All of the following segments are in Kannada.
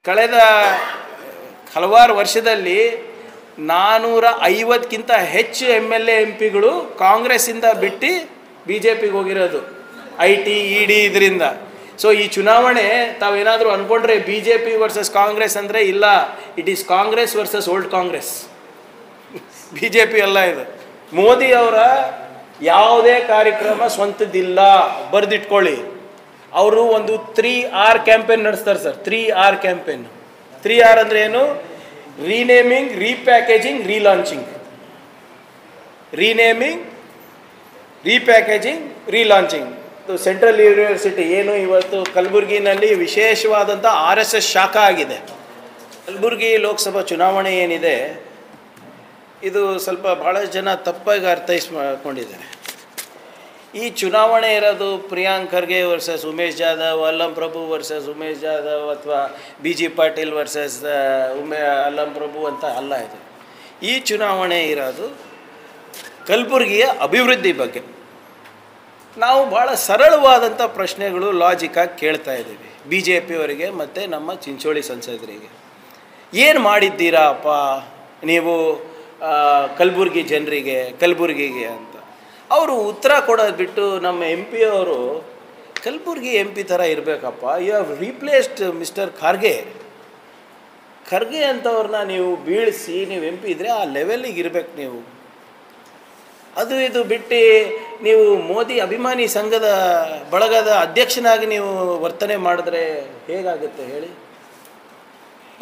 ಕಳೆದ ಹಲವಾರು ವರ್ಷದಲ್ಲಿ 450ಕ್ಕಿಂತ ಹೆಚ್ಚು MLA MP ಗಳು ಕಾಂಗ್ರೆಸ್ಸಿಂದ ಬಿಟ್ಟು BJPಗೆ ಹೋಗಿರೋದು, IT ED ಇದರಿಂದ. ಸೊ ಈ ಚುನಾವಣೆ ತಾವೇನಾದರೂ ಅಂದ್ಕೊಂಡ್ರೆ BJP ವರ್ಸಸ್ ಕಾಂಗ್ರೆಸ್ ಅಂದರೆ ಇಲ್ಲ, it is Congress versus old Congress. BJP ಅಲ್ಲ ಇದು. ಮೋದಿ ಅವರ ಯಾವುದೇ ಕಾರ್ಯಕ್ರಮ ಸ್ವಂತದ್ದಿಲ್ಲ, ಬರೆದಿಟ್ಕೊಳ್ಳಿ. ಅವರು ಒಂದು 3R ಕ್ಯಾಂಪೇನ್ ನಡೆಸ್ತಾರೆ ಸರ್. 3R campaign. 3R ಅಂದರೆ ಏನು? ರೀನೇಮಿಂಗ್, ರೀಪ್ಯಾಕೇಜಿಂಗ್, ರೀಲಾಂಚಿಂಗ್. ರೀನೇಮಿಂಗ್, ರೀಪ್ಯಾಕೇಜಿಂಗ್, ರೀಲಾಂಚಿಂಗ್. ಸೆಂಟ್ರಲ್ ಯೂನಿವರ್ಸಿಟಿ ಏನು ಇವತ್ತು ಕಲಬುರಗಿನಲ್ಲಿ ವಿಶೇಷವಾದಂಥ RSS ಶಾಖಾ ಆಗಿದೆ. ಕಲಬುರಗಿ ಲೋಕಸಭಾ ಚುನಾವಣೆ ಏನಿದೆ ಇದು ಸ್ವಲ್ಪ ಭಾಳಷ್ಟು ಜನ ತಪ್ಪಾಗಿ ಅರ್ಥೈಸ್ಕೊಂಡಿದ್ದಾರೆ. ಈ ಚುನಾವಣೆ ಇರೋದು ಪ್ರಿಯಾಂಕ್ ಖರ್ಗೆ ವರ್ಸಸ್ ಉಮೇಶ್ ಜಾಧವ್, ಅಲ್ಲಂ ಪ್ರಭು ವರ್ಸಸ್ ಉಮೇಶ್ ಜಾಧವ್ ಅಥವಾ BG ಪಾಟೀಲ್ ವರ್ಸಸ್ ಅಲ್ಲಂ ಪ್ರಭು ಅಂತ ಅಲ್ಲ. ಇದು ಈ ಚುನಾವಣೆ ಇರೋದು ಕಲಬುರಗಿಯ ಅಭಿವೃದ್ಧಿ ಬಗ್ಗೆ. ನಾವು ಭಾಳ ಸರಳವಾದಂಥ ಪ್ರಶ್ನೆಗಳು ಲಾಜಿಕಾಗಿ ಕೇಳ್ತಾ ಇದ್ದೀವಿ BJPಯವರಿಗೆ ಮತ್ತು ನಮ್ಮ ಚಿಂಚೋಳಿ ಸಂಸದರಿಗೆ. ಏನು ಮಾಡಿದ್ದೀರಾ ಅಪ್ಪ ನೀವು ಕಲಬುರಗಿ ಜನರಿಗೆ, ಕಲಬುರಗಿಗೆ ಅಂತ ಅವರು ಉತ್ತರ ಕೊಡೋದು ಬಿಟ್ಟು ನಮ್ಮ MP ಅವರು ಕಲಬುರಗಿ MP ಥರ ಇರಬೇಕಪ್ಪ, you have replaced mister Kharge ಅಂಥವ್ರನ್ನ ನೀವು ಬೀಳಿಸಿ ನೀವು MP ಇದ್ದರೆ ಆ ಲೆವೆಲ್ಲಿಗೆ ಇರಬೇಕು ನೀವು. ಅದು ಇದು ಬಿಟ್ಟು ನೀವು ಮೋದಿ ಅಭಿಮಾನಿ ಸಂಘದ ಬಳಗದ ಅಧ್ಯಕ್ಷನಾಗಿ ನೀವು ವರ್ತನೆ ಮಾಡಿದ್ರೆ ಹೇಗಾಗುತ್ತೆ ಹೇಳಿ?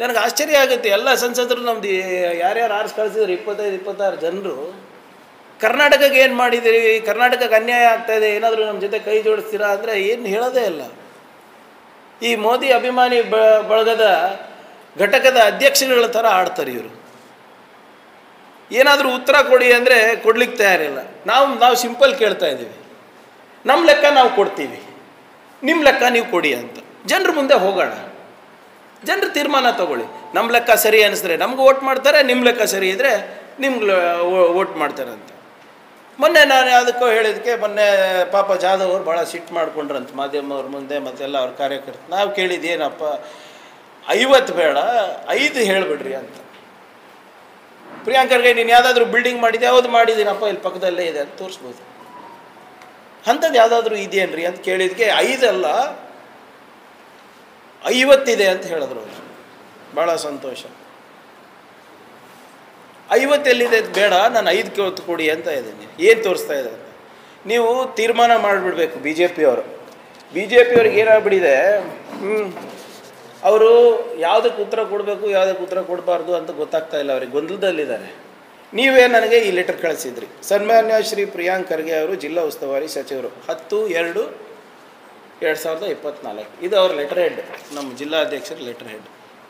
ನನಗೆ ಆಶ್ಚರ್ಯ ಆಗುತ್ತೆ. ಎಲ್ಲ ಸಂಸದರು ನಮ್ಮದು ಯಾರ್ಯಾರು ಆರಿಸಿ ಕಳಿಸಿದ್ರು 25-26 ಜನರು ಕರ್ನಾಟಕಕ್ಕೆ ಏನು ಮಾಡಿದ್ದೀರಿ, ಕರ್ನಾಟಕಕ್ಕೆ ಅನ್ಯಾಯ ಆಗ್ತಾಯಿದೆ, ಏನಾದರೂ ನಮ್ಮ ಜೊತೆ ಕೈ ಜೋಡಿಸ್ತೀರಾ ಅಂದರೆ ಏನು ಹೇಳೋದೇ ಇಲ್ಲ. ಈ ಮೋದಿ ಅಭಿಮಾನಿ ಬಳಗದ ಘಟಕದ ಅಧ್ಯಕ್ಷರುಗಳ ಥರ ಆಡ್ತಾರೆ ಇವರು. ಏನಾದರೂ ಉತ್ತರ ಕೊಡಿ ಅಂದರೆ ಕೊಡ್ಲಿಕ್ಕೆ ತಯಾರಿಲ್ಲ. ನಾವು ಸಿಂಪಲ್ ಕೇಳ್ತಾ ಇದ್ದೀವಿ, ನಮ್ಮ ಲೆಕ್ಕ ನಾವು ಕೊಡ್ತೀವಿ, ನಿಮ್ಮ ಲೆಕ್ಕ ನೀವು ಕೊಡಿ ಅಂತ. ಜನರ ಮುಂದೆ ಹೋಗೋಣ, ಜನರು ತೀರ್ಮಾನ ತಗೊಳ್ಳಿ. ನಮ್ಮ ಲೆಕ್ಕ ಸರಿ ಅನ್ನಿಸಿದ್ರೆ ನಮ್ಗೆ ವೋಟ್ ಮಾಡ್ತಾರೆ, ನಿಮ್ಮ ಲೆಕ್ಕ ಸರಿ ಇದ್ದರೆ ನಿಮ್ಗೆ ವೋಟ್ ಮಾಡ್ತಾರೆ ಅಂತ. ಮೊನ್ನೆ ನಾನು ಅದಕ್ಕೂ ಹೇಳಿದ್ದಕ್ಕೆ ಮೊನ್ನೆ ಪಾಪ ಜಾಧವ್ ಅವರು ಭಾಳ ಸಿಟ್ಟು ಮಾಡ್ಕೊಂಡ್ರಂತ ಮಾಧ್ಯಮವ್ರ ಮುಂದೆ ಮತ್ತೆಲ್ಲ ಅವ್ರ ಕಾರ್ಯಕರ್ತರು. ನಾವು ಕೇಳಿದ್ದು ಏನಪ್ಪ 50 ಬೇಡ 5 ಹೇಳಿಬಿಡ್ರಿ ಅಂತ. ಪ್ರಿಯಾಂಕ್ ಖರ್ಗೆ ನೀನು ಯಾವುದಾದ್ರೂ ಬಿಲ್ಡಿಂಗ್ ಮಾಡಿದ್ದೆ? ಯಾವುದು ಮಾಡಿದ್ದೀನಪ್ಪ, ಇಲ್ಲಿ ಪಕ್ಕದಲ್ಲೇ ಇದೆ ಅಂತ ತೋರಿಸ್ಬೋದು. ಅಂಥದ್ದು ಯಾವುದಾದ್ರೂ ಇದೆಯೇನ್ರಿ ಅಂತ ಕೇಳಿದ್ದಕ್ಕೆ 5 ಅಲ್ಲ 50 ಇದೆ ಅಂತ ಹೇಳಿದ್ರು ಅವರು. ಭಾಳ ಸಂತೋಷ. 50 ಎಲ್ಲಿದೆ ಬೇಡ, ನಾನು 5 ಕೊಡಿ ಅಂತ ಇದ್ದೀನಿ. ಏನು ತೋರಿಸ್ತಾ ಇದ್ದಾರೆ? ನೀವು ತೀರ್ಮಾನ ಮಾಡಿಬಿಡ್ಬೇಕು BJPಯವ್ರಿಗೆ ಏನಾಗ್ಬಿಟ್ಟಿದೆ, ಅವರು ಯಾವುದಕ್ಕೆ ಉತ್ತರ ಕೊಡಬೇಕು ಯಾವುದಕ್ಕೆ ಉತ್ತರ ಕೊಡಬಾರ್ದು ಅಂತ ಗೊತ್ತಾಗ್ತಾ ಇಲ್ಲ, ಅವ್ರಿಗೆ ಗೊಂದಲದಲ್ಲಿದ್ದಾರೆ. ನೀವೇ ನನಗೆ ಈ ಲೆಟರ್ ಕಳಿಸಿದ್ರಿ. ಸನ್ಮಾನ್ಯ ಶ್ರೀ ಪ್ರಿಯಾಂಕ್ ಖರ್ಗೆ ಅವರು ಜಿಲ್ಲಾ ಉಸ್ತುವಾರಿ ಸಚಿವರು 10/2/2024. ಇದು ಅವ್ರ ಲೆಟರ್ ಹೆಡ್, ನಮ್ಮ ಜಿಲ್ಲಾಧ್ಯಕ್ಷರ ಲೆಟರ್ ಹೆಡ್.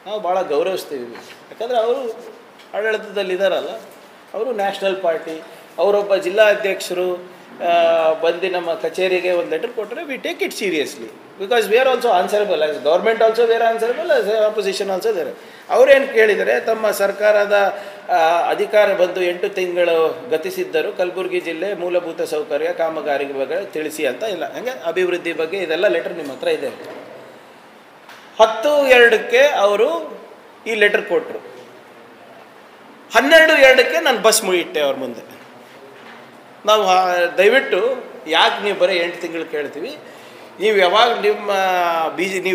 ನಾವು ಭಾಳ ಗೌರವಿಸ್ತೀವಿ, ಯಾಕಂದರೆ ಅವರು ಆಡಳಿತದಲ್ಲಿದ್ದಾರಲ್ಲ, ಅವರು ನ್ಯಾಷನಲ್ ಪಾರ್ಟಿ, ಅವರೊಬ್ಬ ಜಿಲ್ಲಾ ಅಧ್ಯಕ್ಷರು ಬಂದು ನಮ್ಮ ಕಚೇರಿಗೆ ಒಂದು ಲೆಟರ್ ಕೊಟ್ಟರೆ we take it seriously, because we are also answerable, as government also we are answerable, as opposition also there. ಅವರೇನು ಕೇಳಿದರೆ ತಮ್ಮ ಸರ್ಕಾರದ ಅಧಿಕಾರ ಬಂದು 8 ತಿಂಗಳು ಗತಿಸಿದ್ದರು, ಕಲಬುರಗಿ ಜಿಲ್ಲೆ ಮೂಲಭೂತ ಸೌಕರ್ಯ ಕಾಮಗಾರಿ ಬಗ್ಗೆ ತಿಳಿಸಿ ಅಂತ ಇಲ್ಲ, ಹಾಗೆ ಅಭಿವೃದ್ಧಿ ಬಗ್ಗೆ ಇದೆಲ್ಲ ಲೆಟರ್ ನಿಮ್ಮ ಹತ್ರ ಇದೆ. 10/2 ಅವರು ಈ ಲೆಟರ್ ಕೊಟ್ಟರು. 12/2 ನಾನು ಬಸ್ ಇಟ್ಟೆ ಅವ್ರ ಮುಂದೆ. ನಾವು ದಯವಿಟ್ಟು ಯಾಕೆ ನೀವು ಬರೀ 8 ತಿಂಗಳು ಕೇಳ್ತೀವಿ, ನೀವು ಯಾವಾಗ ನೀವು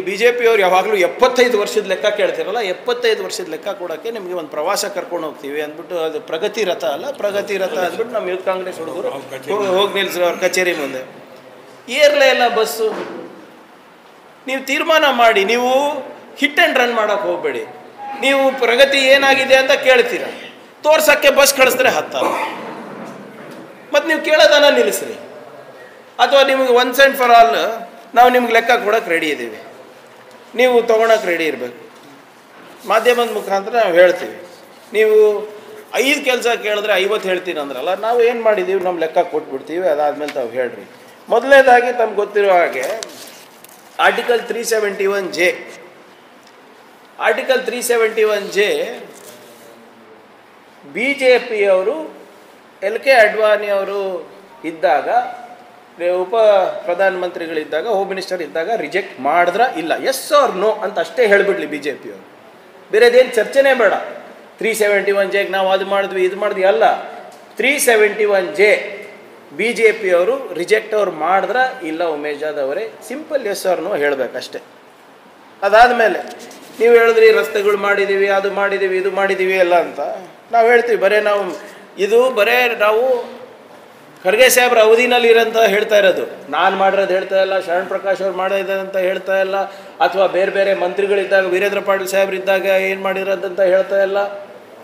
BJPಯವ್ರು ಯಾವಾಗಲೂ 75 ವರ್ಷದ ಲೆಕ್ಕ ಕೇಳ್ತೀರಲ್ಲ, 75 ವರ್ಷದ ಲೆಕ್ಕ ಕೊಡೋಕ್ಕೆ ನಿಮಗೆ ಒಂದು ಪ್ರವಾಸ ಕರ್ಕೊಂಡು ಹೋಗ್ತೀವಿ ಅಂದ್ಬಿಟ್ಟು, ಅದು ಪ್ರಗತಿ ರಥ ಅಲ್ಲ, ಪ್ರಗತಿ ರಥ ಅಂದ್ಬಿಟ್ಟು ನಮ್ಮ ಯೂತ್ ಕಾಂಗ್ರೆಸ್ ಹುಡುಗರು ಹೋಗಿ ನಿಲ್ಲಿಸ್ರು ಅವ್ರ ಕಚೇರಿ ಮುಂದೆ. ಏರ್ಲೇ ಇಲ್ಲ ಬಸ್ಸು. ನೀವು ತೀರ್ಮಾನ ಮಾಡಿ, ನೀವು ಹಿಟ್ ಆ್ಯಂಡ್ ರನ್ ಮಾಡೋಕ್ಕೆ ಹೋಗಬೇಡಿ. ನೀವು ಪ್ರಗತಿ ಏನಾಗಿದೆ ಅಂತ ಕೇಳ್ತೀರ, ತೋರ್ಸೋಕ್ಕೆ ಬಸ್ ಕಳಿಸಿದ್ರೆ ಹತ್ತಲ್ಲ. ಮತ್ತು ನೀವು ಕೇಳೋದನ್ನ ನಿಲ್ಲಿಸ್ರಿ, ಅಥವಾ ನಿಮಗೆ ಒನ್ಸ್ ಆ್ಯಂಡ್ ಫಾರ್ ಆಲ್ ನಾವು ನಿಮ್ಗೆ ಲೆಕ್ಕ ಕೊಡೋಕೆ ರೆಡಿ ಇದ್ದೀವಿ, ನೀವು ತೊಗೊಳಕ್ಕೆ ರೆಡಿ ಇರಬೇಕು. ಮಾಧ್ಯಮದ ಮುಖಾಂತರ ನಾವು ಹೇಳ್ತೀವಿ. ನೀವು 5 ಕೆಲಸ ಕೇಳಿದ್ರೆ 50 ಹೇಳ್ತೀನಿ ಅಂದ್ರಲ್ಲ, ನಾವು ಏನು ಮಾಡಿದ್ದೀವಿ ನಮ್ಮ ಲೆಕ್ಕ ಕೊಟ್ಬಿಡ್ತೀವಿ, ಅದಾದಮೇಲೆ ತಾವು ಹೇಳ್ರಿ. ಮೊದಲನೇದಾಗಿ ತಮ್ಗೆ ಗೊತ್ತಿರೋ ಹಾಗೆ article 371J article 371J BJPಯವರು LK Advani ಅವರು ಇದ್ದಾಗ ಉಪ ಪ್ರಧಾನಮಂತ್ರಿಗಳಿದ್ದಾಗ, ಹೋಮ್ ಮಿನಿಸ್ಟರ್ ಇದ್ದಾಗ ರಿಜೆಕ್ಟ್ ಮಾಡಿದ್ರ ಇಲ್ಲ, ಎಸ್ ಆರ್ ನೋ ಅಂತ ಅಷ್ಟೇ ಹೇಳಿಬಿಡ್ಲಿ ಬಿ ಜೆ ಪಿಯವರು. ಬೇರೆದೇನು ಚರ್ಚೆನೇ ಬೇಡ. 371Jಗೆ ನಾವು ಅದು ಮಾಡಿದ್ವಿ ಇದು ಮಾಡಿದ್ವಿ ಅಲ್ಲ. 371J ಬಿ ಜೆ ಪಿಯವರು ರಿಜೆಕ್ಟ್ ಅವ್ರು ಮಾಡಿದ್ರ ಇಲ್ಲ ಉಮೇಶ್ ಜಾಧವ್ ಅವರೇ, ಸಿಂಪಲ್ ಎಸ್ ಆರ್ ನೋ ಹೇಳಬೇಕಷ್ಟೆ. ಅದಾದಮೇಲೆ ನೀವು ಹೇಳಿದ್ರಿ ರಸ್ತೆಗಳು ಮಾಡಿದ್ದೀವಿ, ಅದು ಮಾಡಿದ್ದೀವಿ, ಇದು ಮಾಡಿದ್ದೀವಿ ಎಲ್ಲ ಅಂತ. ನಾವು ಹೇಳ್ತೀವಿ ಬರೇ ನಾವು ಖರ್ಗೆ ಸಾಹೇಬ್ರ ಅವಧಿನಲ್ಲಿ ಇರೋಂಥ ಹೇಳ್ತಾ ಇರೋದು. ನಾನು ಮಾಡಿರೋದು ಹೇಳ್ತಾ ಇಲ್ಲ, ಶರಣ್ ಪ್ರಕಾಶ್ ಅವ್ರು ಮಾಡಿದಂತ ಹೇಳ್ತಾ ಇಲ್ಲ, ಅಥವಾ ಬೇರೆ ಬೇರೆ ಮಂತ್ರಿಗಳಿದ್ದಾಗ ವೀರೇಂದ್ರ ಪಾಟೀಲ್ ಸಾಹೇಬ್ರು ಇದ್ದಾಗ ಏನು ಮಾಡಿರೋದಂತ ಹೇಳ್ತಾ ಇಲ್ಲ.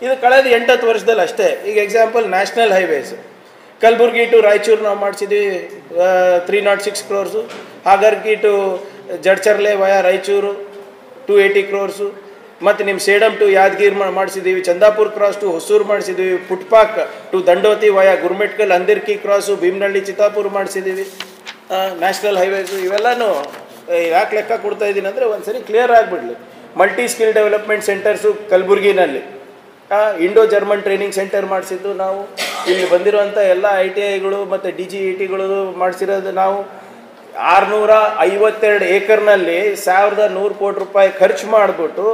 ಇದು ಕಳೆದ 8-10 ವರ್ಷದಲ್ಲಿ ಅಷ್ಟೇ. ಈಗ example national highways Kalaburagi to Raichur ನಾವು ಮಾಡಿಸಿದ್ವಿ 306 crores. Hagargi to Jadcherla via Raichur 280 crores. ಮತ್ತು ನಿಮ್ಮ ಸೇಡಮ್ ಟು ಯಾದಗಿರಿ ಮಾಡಿಸಿದ್ದೀವಿ. ಚಂದಾಪುರ್ ಕ್ರಾಸ್ ಟು ಹೊಸೂರು ಮಾಡಿಸಿದ್ದೀವಿ. Putpak to Dandoti via Gurmitkal Andirki cross Bheemanahalli Chittapur ಮಾಡಿಸಿದ್ದೀವಿ. ನ್ಯಾಷನಲ್ ಹೈವೇಸು ಇವೆಲ್ಲನೂ ಯಾಕೆ ಲೆಕ್ಕ ಕೊಡ್ತಾ ಇದ್ದೀನಿ ಅಂದರೆ ಒಂದ್ಸರಿ ಕ್ಲಿಯರ್ ಆಗಿಬಿಡ್ಲಿ. ಮಲ್ಟಿ ಸ್ಕಿಲ್ ಡೆವಲಪ್ಮೆಂಟ್ ಸೆಂಟರ್ಸು ಕಲಬುರ್ಗಿನಲ್ಲಿ, ಇಂಡೋ ಜರ್ಮನ್ ಟ್ರೈನಿಂಗ್ ಸೆಂಟರ್ ಮಾಡಿಸಿದ್ದು ನಾವು. ಇಲ್ಲಿ ಬಂದಿರುವಂಥ ಎಲ್ಲ ITIಗಳು ಮತ್ತು DGETಗಳು ಮಾಡಿಸಿರೋದು ನಾವು. 652 ಏಕರ್ನಲ್ಲಿ 1100 ಕೋಟಿ ರೂಪಾಯಿ ಖರ್ಚು ಮಾಡಿಬಿಟ್ಟು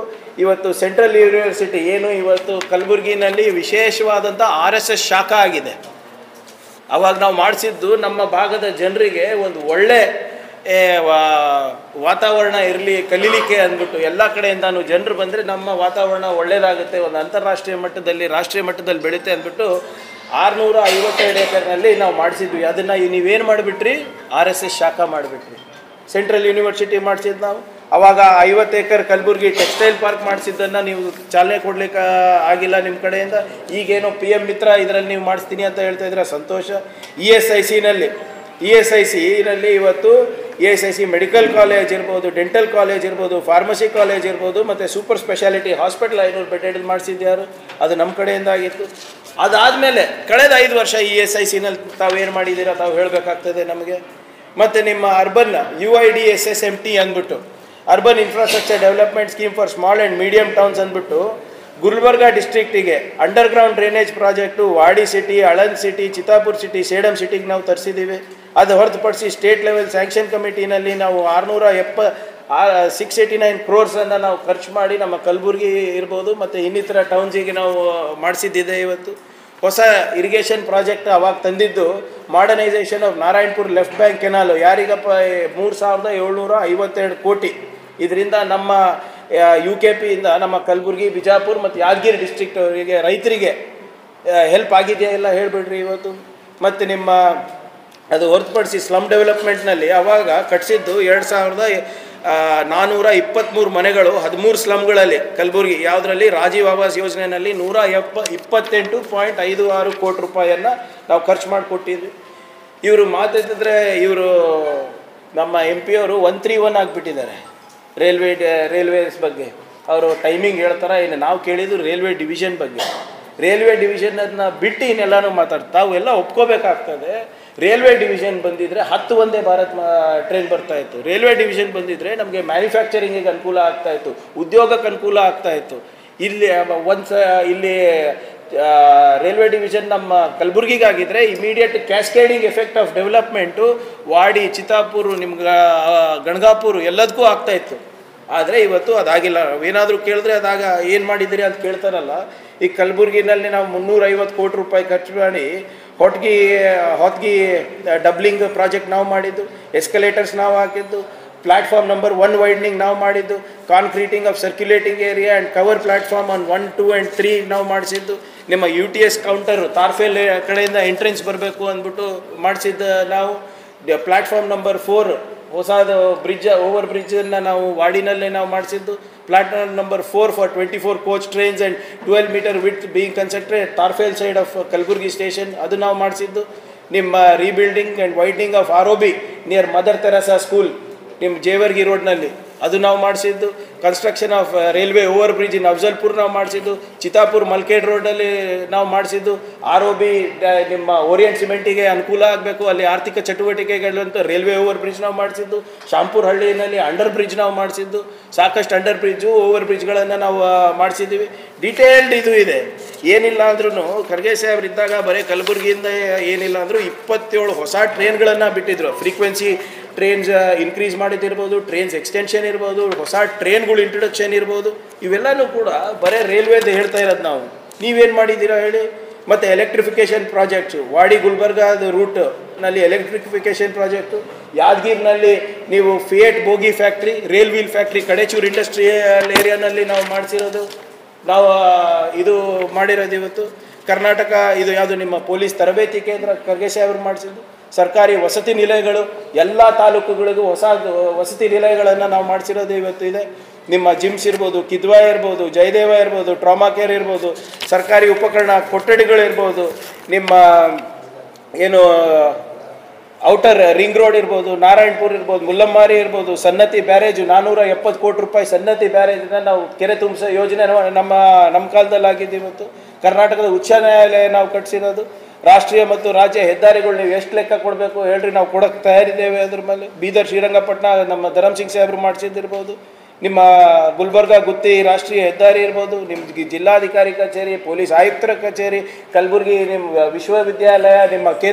ಇವತ್ತು ಸೆಂಟ್ರಲ್ ಯೂನಿವರ್ಸಿಟಿ ಏನು ಇವತ್ತು ಕಲಬುರ್ಗಿನಲ್ಲಿ ವಿಶೇಷವಾದಂಥ RSS ಶಾಖಾ ಆಗಿದೆ. ಅವಾಗ ನಾವು ಮಾಡಿಸಿದ್ದು ನಮ್ಮ ಭಾಗದ ಜನರಿಗೆ ಒಂದು ಒಳ್ಳೆ ವಾತಾವರಣ ಇರಲಿ ಕಲೀಲಿಕ್ಕೆ ಅಂದ್ಬಿಟ್ಟು. ಎಲ್ಲ ಕಡೆಯಿಂದನೂ ಜನರು ಬಂದರೆ ನಮ್ಮ ವಾತಾವರಣ ಒಳ್ಳೆಯದಾಗುತ್ತೆ, ಒಂದು ಅಂತಾರಾಷ್ಟ್ರೀಯ ಮಟ್ಟದಲ್ಲಿ ರಾಷ್ಟ್ರೀಯ ಮಟ್ಟದಲ್ಲಿ ಬೆಳೆಯುತ್ತೆ ಅಂದ್ಬಿಟ್ಟು 652 ಏಕರ್ನಲ್ಲಿ ನಾವು ಮಾಡಿಸಿದ್ವಿ. ಅದನ್ನು ನೀವೇನು ಮಾಡಿಬಿಟ್ರಿ, RSS ಶಾಖಾ ಮಾಡಿಬಿಟ್ರಿ. ಸೆಂಟ್ರಲ್ ಯೂನಿವರ್ಸಿಟಿ ಮಾಡಿಸಿದ್ದು ನಾವು. ಆವಾಗ 50 ಏಕರ್ ಕಲಬುರ್ಗಿ ಟೆಕ್ಸ್ಟೈಲ್ ಪಾರ್ಕ್ ಮಾಡಿಸಿದ್ದನ್ನು ನೀವು ಚಾಲನೆ ಕೊಡಲಿಕ್ಕೆ ಆಗಿಲ್ಲ ನಿಮ್ಮ ಕಡೆಯಿಂದ. ಈಗೇನೋ PM ಮಿತ್ರ ಇದರಲ್ಲಿ ನೀವು ಮಾಡಿಸ್ತೀನಿ ಅಂತ ಹೇಳ್ತಾ ಇದ್ರೆ ಸಂತೋಷ. ESIC ಇವತ್ತು ESIC ಮೆಡಿಕಲ್ ಕಾಲೇಜ್ ಇರ್ಬೋದು, ಡೆಂಟಲ್ ಕಾಲೇಜ್ ಇರ್ಬೋದು, ಫಾರ್ಮಸಿ ಕಾಲೇಜ್ ಇರ್ಬೋದು, ಮತ್ತು ಸೂಪರ್ ಸ್ಪೆಷಾಲಿಟಿ ಹಾಸ್ಪಿಟಲ್ 500 ಬೆಡ್ ಮಾಡಿಸಿದ್ಯಾರು, ಅದು ನಮ್ಮ ಕಡೆಯಿಂದ ಆಗಿತ್ತು. ಅದಾದಮೇಲೆ ಕಳೆದ 5 ವರ್ಷ ESICನಲ್ಲಿ ತಾವೇನು ಮಾಡಿದ್ದೀರಾ ತಾವು ಹೇಳಬೇಕಾಗ್ತದೆ ನಮಗೆ. ಮತ್ತು ನಿಮ್ಮ ಅರ್ಬನ್ UIDSSMT ಅಂದ್ಬಿಟ್ಟು urban infrastructure development scheme for small and medium towns ಅಂದ್ಬಿಟ್ಟು ಗುಲ್ಬರ್ಗಾ ಡಿಸ್ಟ್ರಿಕ್ಟಿಗೆ underground drainage project Wadi city, Aland city, Chittapur city, Sedam ಸಿಟಿಗೆ ನಾವು ತರಿಸಿದ್ದೀವಿ. ಅದು ಹೊರತುಪಡಿಸಿ ಸ್ಟೇಟ್ ಲೆವೆಲ್ ಸ್ಯಾಂಕ್ಷನ್ ಕಮಿಟಿನಲ್ಲಿ ನಾವು 689 crores ನಾವು ಖರ್ಚು ಮಾಡಿ ನಮ್ಮ ಕಲಬುರ್ಗಿ ಇರ್ಬೋದು ಮತ್ತು ಇನ್ನಿತರ ಟೌನ್ಸಿಗೆ ನಾವು ಮಾಡಿಸಿದ್ದಿದೆ. ಇವತ್ತು ಹೊಸ ಇರಿಗೇಷನ್ ಪ್ರಾಜೆಕ್ಟ್ ಅವಾಗ ತಂದಿದ್ದು modernisation of Narayanpur left bank canal. ಯಾರಿಗಪ್ಪ 3752 ಕೋಟಿ. ಇದರಿಂದ ನಮ್ಮ UKPಯಿಂದ ನಮ್ಮ ಕಲಬುರ್ಗಿ, ಬಿಜಾಪುರ ಮತ್ತು ಯಾದಗಿರಿ ಡಿಸ್ಟ್ರಿಕ್ಟ್ ಅವರಿಗೆ ರೈತರಿಗೆ ಹೆಲ್ಪ್ ಆಗಿದೆಯಾ ಎಲ್ಲ ಹೇಳಿಬಿಡ್ರಿ ಇವತ್ತು. ಮತ್ತು ನಿಮ್ಮ ಅದು ಹೊರತುಪಡಿಸಿ ಸ್ಲಮ್ ಡೆವಲಪ್ಮೆಂಟ್ನಲ್ಲಿ ಅವಾಗ ಕಟ್ಟಿಸಿದ್ದು 2423 ಮನೆಗಳು 13 ಸ್ಲಮ್ಗಳಲ್ಲಿ ಕಲಬುರ್ಗಿ. ಯಾವುದರಲ್ಲಿ ರಾಜೀವ್ ಆವಾಸ್ ಯೋಜನೆಯಲ್ಲಿ 128.56 ಕೋಟಿ ರೂಪಾಯಿಯನ್ನು ನಾವು ಖರ್ಚು ಮಾಡಿಕೊಟ್ಟಿದ್ವಿ. ಇವರು ಮಾತಾಡ್ತಿದ್ರೆ ಇವರು ನಮ್ಮ MP ಅವರು 131 ಆಗಿಬಿಟ್ಟಿದ್ದಾರೆ ರೈಲ್ವೇಸ್ ಬಗ್ಗೆ. ಅವರು ಟೈಮಿಂಗ್ ಹೇಳ್ತಾರೆ. ಇನ್ನು ನಾವು ಕೇಳಿದ್ದು ರೈಲ್ವೆ ಡಿವಿಷನ್ ಬಗ್ಗೆ. ರೈಲ್ವೆ ಡಿವಿಷನನ್ನು ಬಿಟ್ಟು ಇನ್ನೆಲ್ಲನೂ ತಾವು ಎಲ್ಲ ಒಪ್ಕೋಬೇಕಾಗ್ತದೆ. ರೈಲ್ವೆ ಡಿವಿಷನ್ ಬಂದಿದ್ದರೆ 10 ವಂದೇ ಭಾರತ್ ಟ್ರೈನ್ ಬರ್ತಾಯಿತ್ತು. ರೈಲ್ವೆ ಡಿವಿಷನ್ ಬಂದಿದ್ದರೆ ನಮಗೆ ಮ್ಯಾನುಫ್ಯಾಕ್ಚರಿಂಗಿಗೆ ಅನುಕೂಲ ಆಗ್ತಾಯಿತ್ತು, ಉದ್ಯೋಗಕ್ಕೆ ಅನುಕೂಲ ಆಗ್ತಾಯಿತ್ತು. ಇಲ್ಲಿ ಇಲ್ಲಿ ರೈಲ್ವೆ ಡಿವಿಷನ್ ನಮ್ಮ ಕಲಬುರ್ಗಿಗಾಗಿದ್ದರೆ immediate cascading effect of development Wadi, Chittapur, ನಿಮ್ಗೆ ಗಣಗಾಪುರ ಎಲ್ಲದಕ್ಕೂ ಆಗ್ತಾಯಿತ್ತು. ಆದರೆ ಇವತ್ತು ಅದಾಗಿಲ್ಲ. ನಾವೇನಾದರೂ ಕೇಳಿದ್ರೆ ಅದಾಗ ಏನು ಮಾಡಿದ್ದೀರಿ ಅಂತ ಕೇಳ್ತಾರಲ್ಲ. ಈ ಕಲಬುರ್ಗಿನಲ್ಲಿ ನಾವು 350 ಕೋಟಿ ರೂಪಾಯಿ ಖರ್ಚು ಮಾಡಿ ಹೊತ್ಗಿ ಡಬ್ಲಿಂಗ್ ಪ್ರಾಜೆಕ್ಟ್ ನಾವು ಮಾಡಿದ್ದು, ಎಸ್ಕಲೇಟರ್ಸ್ ನಾವು ಹಾಕಿದ್ದು, ಪ್ಲ್ಯಾಟ್ಫಾರ್ಮ್ ನಂಬರ್ 1 ವೈಡ್ನಿಂಗ್ ನಾವು ಮಾಡಿದ್ದು, concreting of circulating area and cover platform on 1, 2 and 3 ನಾವು ಮಾಡಿಸಿದ್ದು. ನಿಮ್ಮ UTS ಕೌಂಟರು ತಾರ್ಫೇಲ್ ಕಡೆಯಿಂದ ಎಂಟ್ರೆನ್ಸ್ ಬರಬೇಕು ಅಂದ್ಬಿಟ್ಟು ಮಾಡಿಸಿದ್ದು ನಾವು. ಪ್ಲ್ಯಾಟ್ಫಾರ್ಮ್ ನಂಬರ್ 4 ಹೊಸದು ಓವರ್ ಬ್ರಿಡ್ಜನ್ನು ನಾವು ವಾಡಿನಲ್ಲೇ ನಾವು ಮಾಡಿಸಿದ್ದು. Platform number 4 for 24 coach trains and 12 metre width being constructed ತಾರ್ಫೇಲ್ ಸೈಡ್ ಆಫ್ ಕಲಬುರ್ಗಿ ಸ್ಟೇಷನ್, ಅದು ನಾವು ಮಾಡಿಸಿದ್ದು. ನಿಮ್ಮ rebuilding and widening of ROB near Mother Teresa school ನಿಮ್ಮ ಜೇವರ್ಗಿ ರೋಡ್ನಲ್ಲಿ, ಅದು ನಾವು ಮಾಡಿಸಿದ್ದು. Construction of railway over bridge in Afzalpur ನಾವು ಮಾಡಿಸಿದ್ದು, ಚಿತ್ತಾಪುರ್ ಮಲ್ಕೇಡ್ ರೋಡಲ್ಲಿ ನಾವು ಮಾಡಿಸಿದ್ದು, ROB ನಿಮ್ಮ ಓರಿಯಂಟ್ ಸಿಮೆಂಟಿಗೆ ಅನುಕೂಲ ಆಗಬೇಕು, ಅಲ್ಲಿ ಆರ್ಥಿಕ ಚಟುವಟಿಕೆಗಳಂತ ರೈಲ್ವೆ ಓವರ್ ಬ್ರಿಡ್ಜ್ ನಾವು ಮಾಡಿಸಿದ್ದು, ಶಾಂಪುರ್ ಹಳ್ಳಿನಲ್ಲಿ ಅಂಡರ್ ಬ್ರಿಡ್ಜ್ ನಾವು ಮಾಡಿಸಿದ್ದು, ಸಾಕಷ್ಟು ಅಂಡರ್ ಬ್ರಿಡ್ಜು ಓವರ್ ಬ್ರಿಡ್ಜ್ಗಳನ್ನು ನಾವು ಮಾಡಿಸಿದ್ದೀವಿ. ಡೀಟೇಲ್ಡ್ ಇದು ಇದೆ. ಏನಿಲ್ಲ ಅಂದ್ರೂ ಖರ್ಗೆ ಸಾಹೇಬ್ರು ಇದ್ದಾಗ ಬರೀ ಕಲಬುರಗಿಯಿಂದ ಏನಿಲ್ಲ ಅಂದರೂ 27 ಹೊಸ ಟ್ರೈನ್ಗಳನ್ನು ಬಿಟ್ಟಿದ್ರು. ಫ್ರೀಕ್ವೆನ್ಸಿ ಟ್ರೈನ್ಸ್ ಇನ್ಕ್ರೀಸ್ ಮಾಡಿದ್ದಿರ್ಬೋದು, ಟ್ರೈನ್ಸ್ ಎಕ್ಸ್ಟೆನ್ಷನ್ ಇರ್ಬೋದು, ಹೊಸ ಟ್ರೈನ್ಗಳು ಇಂಟ್ರೊಡಕ್ಷನ್ ಇರ್ಬೋದು, ಇವೆಲ್ಲನೂ ಕೂಡ ಬರೀ ರೈಲ್ವೇದು ಹೇಳ್ತಾ ಇರೋದು ನಾವು. ನೀವೇನು ಮಾಡಿದ್ದೀರಾ ಹೇಳಿ? ಮತ್ತು ಎಲೆಕ್ಟ್ರಿಫಿಕೇಷನ್ ಪ್ರಾಜೆಕ್ಟ್ಸು, ವಾಡಿ ಗುಲ್ಬರ್ಗಾದ ರೂಟ್ನಲ್ಲಿ ಎಲೆಕ್ಟ್ರಿಫಿಕೇಷನ್ ಪ್ರಾಜೆಕ್ಟು, ಯಾದಗಿರಿನಲ್ಲಿ ನೀವು Fiat bogie factory, rail wheel factory Kadechur industrial ಏರಿಯಾನಲ್ಲಿ ನಾವು ಮಾಡಿಸಿರೋದು, ನಾವು ಇದು ಮಾಡಿರೋದು. ಇವತ್ತು ಕರ್ನಾಟಕ ಇದು ಯಾವುದು ನಿಮ್ಮ ಪೊಲೀಸ್ ತರಬೇತಿ ಕೇಂದ್ರ ಖರ್ಗೆ ಸಾಹೇಬ್ರು ಮಾಡಿಸಿದ್ದು, ಸರ್ಕಾರಿ ವಸತಿ ನಿಲಯಗಳು ಎಲ್ಲ ತಾಲೂಕುಗಳಿಗೂ ಹೊಸ ವಸತಿ ನಿಲಯಗಳನ್ನು ನಾವು ಮಾಡಿಸಿರೋದು ಇವತ್ತು ಇದೆ. ನಿಮ್ಮ ಜಿಮ್ಸ್ ಇರ್ಬೋದು, ಕಿದ್ವಾ ಇರ್ಬೋದು, ಜಯದೇವ ಇರ್ಬೋದು, ಟ್ರಾಮಾ ಕೇರ್ ಇರ್ಬೋದು, ಸರ್ಕಾರಿ ಉಪಕರಣ ಕೊಠಡಿಗಳಿರ್ಬೋದು, ನಿಮ್ಮ ಏನು ಔಟರ್ ರಿಂಗ್ ರೋಡ್ ಇರ್ಬೋದು, ನಾರಾಯಣಪುರ ಇರ್ಬೋದು, ಮುಲ್ಲಮ್ಮಾರಿ ಇರ್ಬೋದು, ಸನ್ನತಿ ಬ್ಯಾರೇಜು 470 ಕೋಟಿ ರೂಪಾಯಿ ಸನ್ನತಿ ಬ್ಯಾರೇಜನ್ನ ನಾವು ಕೆರೆ ತುಂಬಿಸೋ ಯೋಜನೆ ನಮ್ಮ ಕಾಲದಲ್ಲಿ ಆಗಿದ್ದು. ಇವತ್ತು ಕರ್ನಾಟಕದ ಉಚ್ಚ ನ್ಯಾಯಾಲಯ ನಾವು ಕಟ್ಟಿಸಿರೋದು. ರಾಷ್ಟ್ರೀಯ ಮತ್ತು ರಾಜ್ಯ ಹೆದ್ದಾರಿಗಳು ನೀವು ಎಷ್ಟು ಲೆಕ್ಕ ಕೊಡಬೇಕು ಹೇಳ್ರಿ, ನಾವು ಕೊಡೋಕ್ಕೆ ತಯಾರಿದ್ದೇವೆ. ಅದ್ರ ಮೇಲೆ ಬೀದರ್ ಶ್ರೀರಂಗಪಟ್ಟಣ ನಮ್ಮ ಧರಮ್ ಸಿಂಗ್ ಸಾಹೇಬ್ರು ಮಾಡಿಸಿದ್ದಿರ್ಬೋದು, ನಿಮ್ಮ ಗುಲ್ಬರ್ಗಾ ಗುತ್ತಿ ರಾಷ್ಟ್ರೀಯ ಹೆದ್ದಾರಿ ಇರ್ಬೋದು, ನಿಮ್ಮ ಜಿಲ್ಲಾಧಿಕಾರಿ ಕಚೇರಿ, ಪೊಲೀಸ್ ಆಯುಕ್ತರ ಕಚೇರಿ, ಕಲಬುರಗಿ ನಿಮ್ಮ ವಿಶ್ವವಿದ್ಯಾಲಯ,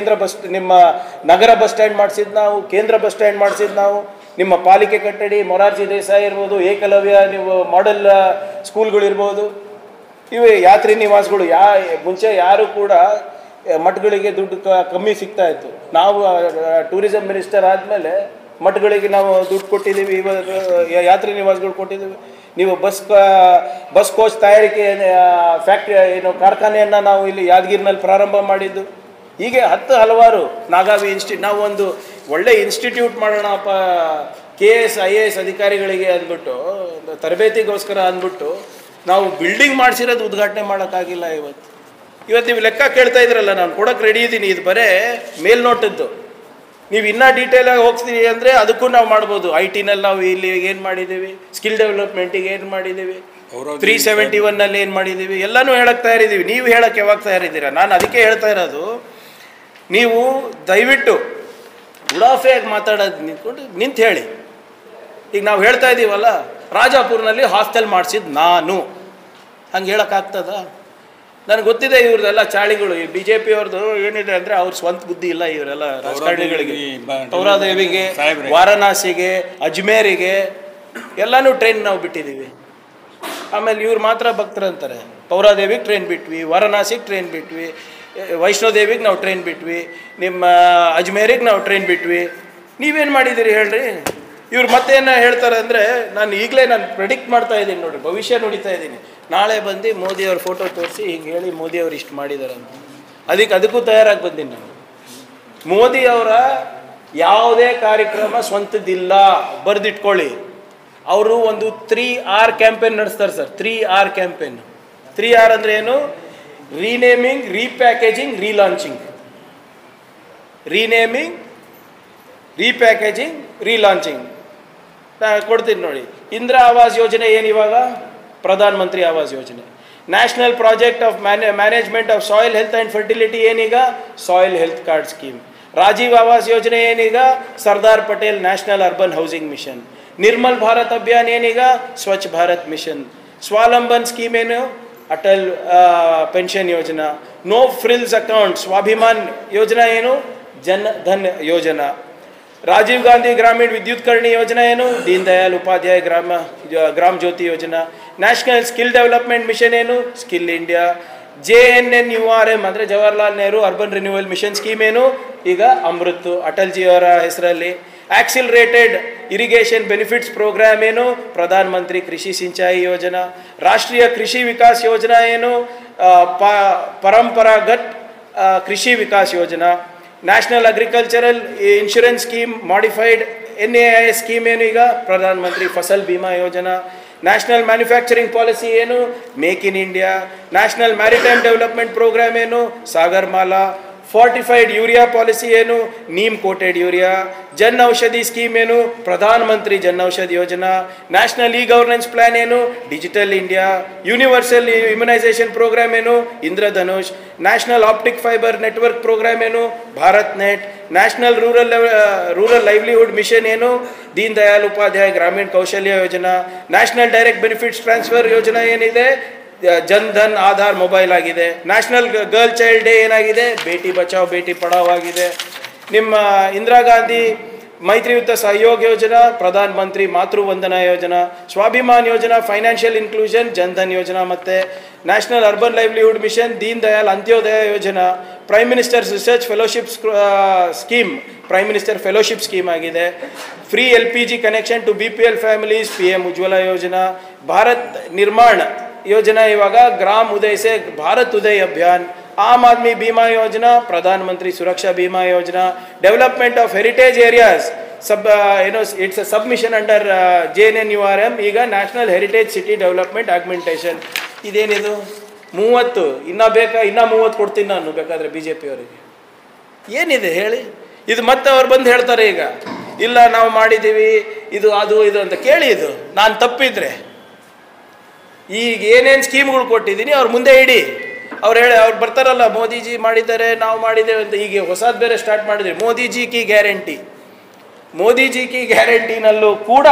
ನಿಮ್ಮ ನಗರ ಬಸ್ ಸ್ಟ್ಯಾಂಡ್ ಮಾಡಿಸಿದ್ದು ನಾವು, ಕೇಂದ್ರ ಬಸ್ ಸ್ಟ್ಯಾಂಡ್ ಮಾಡಿಸಿದ್ದು ನಾವು, ನಿಮ್ಮ ಪಾಲಿಕೆ ಕಟ್ಟಡಿ, ಮೊರಾರ್ಜಿ ದೇಸಾಯಿ ಇರ್ಬೋದು, ಏಕಲವ್ಯ ನೀವು ಮಾಡೆಲ್ ಸ್ಕೂಲ್ಗಳಿರ್ಬೋದು, ಇವು ಯಾತ್ರಿ ನಿವಾಸಗಳು. ಮುಂಚೆ ಯಾರು ಕೂಡ ಮಠಗಳಿಗೆ ದುಡ್ಡು ಕಮ್ಮಿ ಸಿಗ್ತಾ ಇತ್ತು. ನಾವು ಟೂರಿಸಂ ಮಿನಿಸ್ಟರ್ ಆದಮೇಲೆ ಮಠಗಳಿಗೆ ನಾವು ದುಡ್ಡು ಕೊಟ್ಟಿದ್ದೀವಿ, ಇವಾಗ ಯಾತ್ರಿ ನಿವಾಸಗಳು ಕೊಟ್ಟಿದ್ದೀವಿ. ನೀವು ಬಸ್ ಕೋಚ್ ತಯಾರಿಕೆ ಫ್ಯಾಕ್ಟ್ರಿ ಏನು ಕಾರ್ಖಾನೆಯನ್ನು ನಾವು ಇಲ್ಲಿ ಯಾದಗಿರಿನಲ್ಲಿ ಪ್ರಾರಂಭ ಮಾಡಿದ್ದು. ಹೀಗೆ ಹಲವಾರು ನಾಗಾವಿ ನಾವು ಒಂದು ಒಳ್ಳೆ ಇನ್ಸ್ಟಿಟ್ಯೂಟ್ ಮಾಡೋಣಪ್ಪ KS IAS ಅಧಿಕಾರಿಗಳಿಗೆ ಅಂದ್ಬಿಟ್ಟು, ತರಬೇತಿಗೋಸ್ಕರ ಅಂದ್ಬಿಟ್ಟು ನಾವು ಬಿಲ್ಡಿಂಗ್ ಮಾಡಿಸಿರೋದು ಉದ್ಘಾಟನೆ ಮಾಡೋಕ್ಕಾಗಿಲ್ಲ. ಇವತ್ತು ನೀವು ಲೆಕ್ಕ ಕೇಳ್ತಾ ಇದ್ರಲ್ಲ, ನಾನು ಕೊಡೋಕ್ಕೆ ರೆಡಿ ಇದ್ದೀನಿ. ಇದು ಬರೇ ಮೇಲ್ನೋಟದ್ದು. ನೀವು ಇನ್ನೂ ಡೀಟೇಲಾಗಿ ಹೋಗ್ತೀವಿ ಅಂದರೆ ಅದಕ್ಕೂ ನಾವು ಮಾಡ್ಬೋದು. IT ನಲ್ಲಿ ನಾವು ಇಲ್ಲಿ ಏನು ಮಾಡಿದ್ದೀವಿ, ಸ್ಕಿಲ್ ಡೆವಲಪ್ಮೆಂಟಿಗೆ ಏನು ಮಾಡಿದ್ದೀವಿ, 371ನಲ್ಲಿ ಏನು ಮಾಡಿದ್ದೀವಿ, ಎಲ್ಲನೂ ಹೇಳಕ್ಕೆ ತಯಾರಿದ್ದೀವಿ. ನೀವು ಹೇಳೋಕ್ಕೆ ಯಾವಾಗ ತಯಾರಿದ್ದೀರಾ? ನಾನು ಅದಕ್ಕೆ ಹೇಳ್ತಾ ಇರೋದು, ನೀವು ದಯವಿಟ್ಟು ಉಡಾಫೆಯಾಗಿ ಮಾತಾಡೋದು ನಿಂತು ಹೇಳಿ. ಈಗ ನಾವು ಹೇಳ್ತಾ ಇದ್ದೀವಲ್ಲ, ರಾಜಾಪುರ್ನಲ್ಲಿ ಹಾಸ್ಟೆಲ್ ಮಾಡಿಸಿದ್ದು ನಾನು, ಹಂಗೆ ಹೇಳೋಕ್ಕಾಗ್ತದ? ನನಗೆ ಗೊತ್ತಿದೆ ಇವ್ರದೆಲ್ಲ ಚಾಳಿಗಳು. ಈ BJP ಅವ್ರದ್ದು ಏನಿದೆ ಅಂದರೆ ಅವ್ರ ಸ್ವಂತ ಬುದ್ಧಿ ಇಲ್ಲ. ಇವರೆಲ್ಲ ರಾಜಕಾರಣಿಗಳಿಗೆ ಪೌರಾದೇವಿಗೆ, ವಾರಣಾಸಿಗೆ, ಅಜ್ಮೇರಿಗೆ ಎಲ್ಲನೂ ಟ್ರೈನ್ ನಾವು ಬಿಟ್ಟಿದ್ದೀವಿ. ಆಮೇಲೆ ಇವ್ರು ಮಾತ್ರ ಭಕ್ತರಂತಾರೆ. ಪೌರಾದೇವಿಗೆ ಟ್ರೈನ್ ಬಿಟ್ವಿ, ವಾರಣಾಸಿಗೆ ಟ್ರೈನ್ ಬಿಟ್ವಿ, ವೈಷ್ಣೋದೇವಿಗೆ ನಾವು ಟ್ರೈನ್ ಬಿಟ್ವಿ, ನಿಮ್ಮ ಅಜ್ಮೇರಿಗೆ ನಾವು ಟ್ರೈನ್ ಬಿಟ್ವಿ. ನೀವೇನು ಮಾಡಿದ್ದೀರಿ ಹೇಳ್ರಿ? ಇವ್ರು ಮತ್ತೇನು ಹೇಳ್ತಾರೆ ಅಂದರೆ, ನಾನು ಈಗಲೇ ಪ್ರೆಡಿಕ್ಟ್ ಮಾಡ್ತಾ ಇದ್ದೀನಿ ನೋಡಿರಿ, ಭವಿಷ್ಯ ನುಡಿತಾ ಇದ್ದೀನಿ. ನಾಳೆ ಬಂದು ಮೋದಿಯವ್ರ ಫೋಟೋ ತೋರಿಸಿ ಹಿಂಗೆ ಹೇಳಿ ಮೋದಿಯವ್ರು ಇಷ್ಟು ಮಾಡಿದ್ದಾರೆ ಅಂತ. ಅದಕ್ಕೂ ತಯಾರಾಗಿ ಬಂದೀನಿ ನಾನು. ಮೋದಿಯವರ ಯಾವುದೇ ಕಾರ್ಯಕ್ರಮ ಸ್ವಂತದ್ದಿಲ್ಲ, ಬರೆದಿಟ್ಕೊಳ್ಳಿ. ಅವರು ಒಂದು 3R ಕ್ಯಾಂಪೇನ್ ನಡೆಸ್ತಾರೆ ಸರ್. 3R campaign. 3R ಅಂದರೆ ಏನು? ರೀನೇಮಿಂಗ್, ರೀಪ್ಯಾಕೇಜಿಂಗ್, ರೀಲಾಂಚಿಂಗ್. ರೀನೇಮಿಂಗ್, ರೀಪ್ಯಾಕೇಜಿಂಗ್, ರೀಲಾಂಚಿಂಗ್. ಕೊಡ್ತೀನಿ ನೋಡಿ. ಇಂದಿರಾ ಆವಾಸ್ ಯೋಜನೆ ಏನಿವಾಗ? ಪ್ರಧಾನ ಮಂತ್ರಿ ಆವಾಸ್ ಯೋಜನೆ. National project of management of soil health and fertility ಏನೀಗ? Soil health card scheme. Rajiv Awas ಯೋಜನೆ ಏನೀಗ? Sardar Patel national urban housing mission. Nirmal Bharat Abhiyan ಏನೀಗ? ಸ್ವಚ್ಛ ಭಾರತ್ ಮಿಷನ್. ಸ್ವಾವಲಂಬನ್ ಸ್ಕೀಮ್ ಏನು? Atal pension Yojana. No frills account Swabhiman Yojana ಏನು? ಜನ್ ಧನ್ ಯೋಜನಾ. ರಾಜೀವ್ ಗಾಂಧಿ ಗ್ರಾಮೀಣ ವಿದ್ಯುತ್ಕರಣಿ ಯೋಜನಾ ಏನು? Deen Dayal Upadhyaya Gram Jyoti Yojana. National skill development mission ಏನು? Skill India. JNNURM ಅಂದರೆ Jawaharlal Nehru urban renewal mission scheme ಏನು? ಈಗ ಅಮೃತ್, ಅಟಲ್ಜಿ ಅವರ ಹೆಸರಲ್ಲಿ. ಆಕ್ಸಿಲರೇಟೆಡ್ ಇರಿಗೇಷನ್ ಬೆನಿಫಿಟ್ಸ್ ಪ್ರೋಗ್ರಾಮ್ ಏನು? ಪ್ರಧಾನ ಮಂತ್ರಿ ಕೃಷಿ ಸಿಂಚಾಯಿ ಯೋಜನಾ. ರಾಷ್ಟ್ರೀಯ ಕೃಷಿ ವಿಕಾಸ್ ಯೋಜನಾ ಏನು? ಪರಂಪರಾಗತ್ Krishi Vikas Yojana. National agricultural insurance scheme modified NAIS scheme ಏನು? ಈಗ Pradhan Mantri Fasal Bima Yojana. National manufacturing policy ಏನು? Make in India. National maritime development programme ಏನು? Sagar Mala. Fortified urea policy ಏನು, ನೀಮ್ ಕೋಟೆಡ್ ಯೂರಿಯಾ. ಜನ್ ಔಷಧಿ ಸ್ಕೀಮ್ ಏನು, Pradhan Mantri Jan Aushadhi Yojana. National e governance plan ಏನು, digital India. Universal immunisation programme ಏನು, Indradhanush. National optic fibre network programme ಏನು, Bharat net. National rural livelihood mission ಏನು, Deen Dayal Upadhyaya Grameen Kaushalya Yojana. National direct benefits transfer ಯೋಜನಾ ಏನಿದೆ, ಜನ್ ಧನ್ ಆಧಾರ್ ಮೊಬೈಲ್ ಆಗಿದೆ. ನ್ಯಾಷನಲ್ ಗರ್ಲ್ ಚೈಲ್ಡ್ ಡೇ ಏನಾಗಿದೆ, ಬೇಟಿ ಬಚಾವ್ ಬೇಟಿ ಪಢಾವ್ ಆಗಿದೆ. ನಿಮ್ಮ ಇಂದಿರಾ ಗಾಂಧಿ ಮೈತ್ರಿಯುತ ಸಹಯೋಗ ಯೋಜನಾ, ಪ್ರಧಾನ ಮಂತ್ರಿ ಮಾತೃ ವಂದನಾ ಯೋಜನಾ. ಸ್ವಾಭಿಮಾನ್ ಯೋಜನಾ ಫೈನಾನ್ಷಿಯಲ್ ಇನ್ಕ್ಲೂಷನ್, ಜನ್ ಧನ್ ಯೋಜನಾ. ಮತ್ತು national urban livelihood mission, Deen Dayal Antyodaya Yojana. Prime minister's research fellowship scheme, prime minister fellowship scheme ಆಗಿದೆ. Free LPG connection to BPL families, PM Ujjwala Yojana. Bharat Nirman Yojana, ಇವಾಗ Gram Uday Se Bharat Uday Abhiyan. Aam Aadmi Bima Yojana, Pradhan Mantri Suraksha Bima Yojana. Development of heritage areas it's a submission under JNNURM. ಈಗ national heritage city development augmentation. ಇದೇನಿದು 30, ಇನ್ನೂ 30 ಕೊಡ್ತೀನಿ ನಾನು ಬೇಕಾದರೆ BJP ಅವರಿಗೆ. ಏನಿದೆ ಹೇಳಿ? ಇದು ಮತ್ತೆ ಅವ್ರು ಬಂದು ಹೇಳ್ತಾರೆ ಈಗ, ಇಲ್ಲ ನಾವು ಮಾಡಿದ್ದೀವಿ ಇದು ಅದು ಇದು ಅಂತ. ಕೇಳಿ, ಇದು ನಾನು ತಪ್ಪಿದ್ರೆ ಈಗ ಏನೇನು ಸ್ಕೀಮ್ಗಳು ಕೊಟ್ಟಿದ್ದೀನಿ ಅವ್ರ ಮುಂದೆ ಇಡಿ. ಅವ್ರು ಬರ್ತಾರಲ್ಲ, ಮೋದಿಜಿ ಮಾಡಿದ್ದಾರೆ ನಾವು ಮಾಡಿದ್ದೇವೆ ಅಂತ. ಈಗ ಹೊಸದು ಬೇರೆ ಸ್ಟಾರ್ಟ್ ಮಾಡಿದ್ರಿ, ಮೋದಿಜಿ ಕಿ ಗ್ಯಾರಂಟಿ. ಮೋದಿಜಿ ಕಿ ಗ್ಯಾರಂಟಿನಲ್ಲೂ ಕೂಡ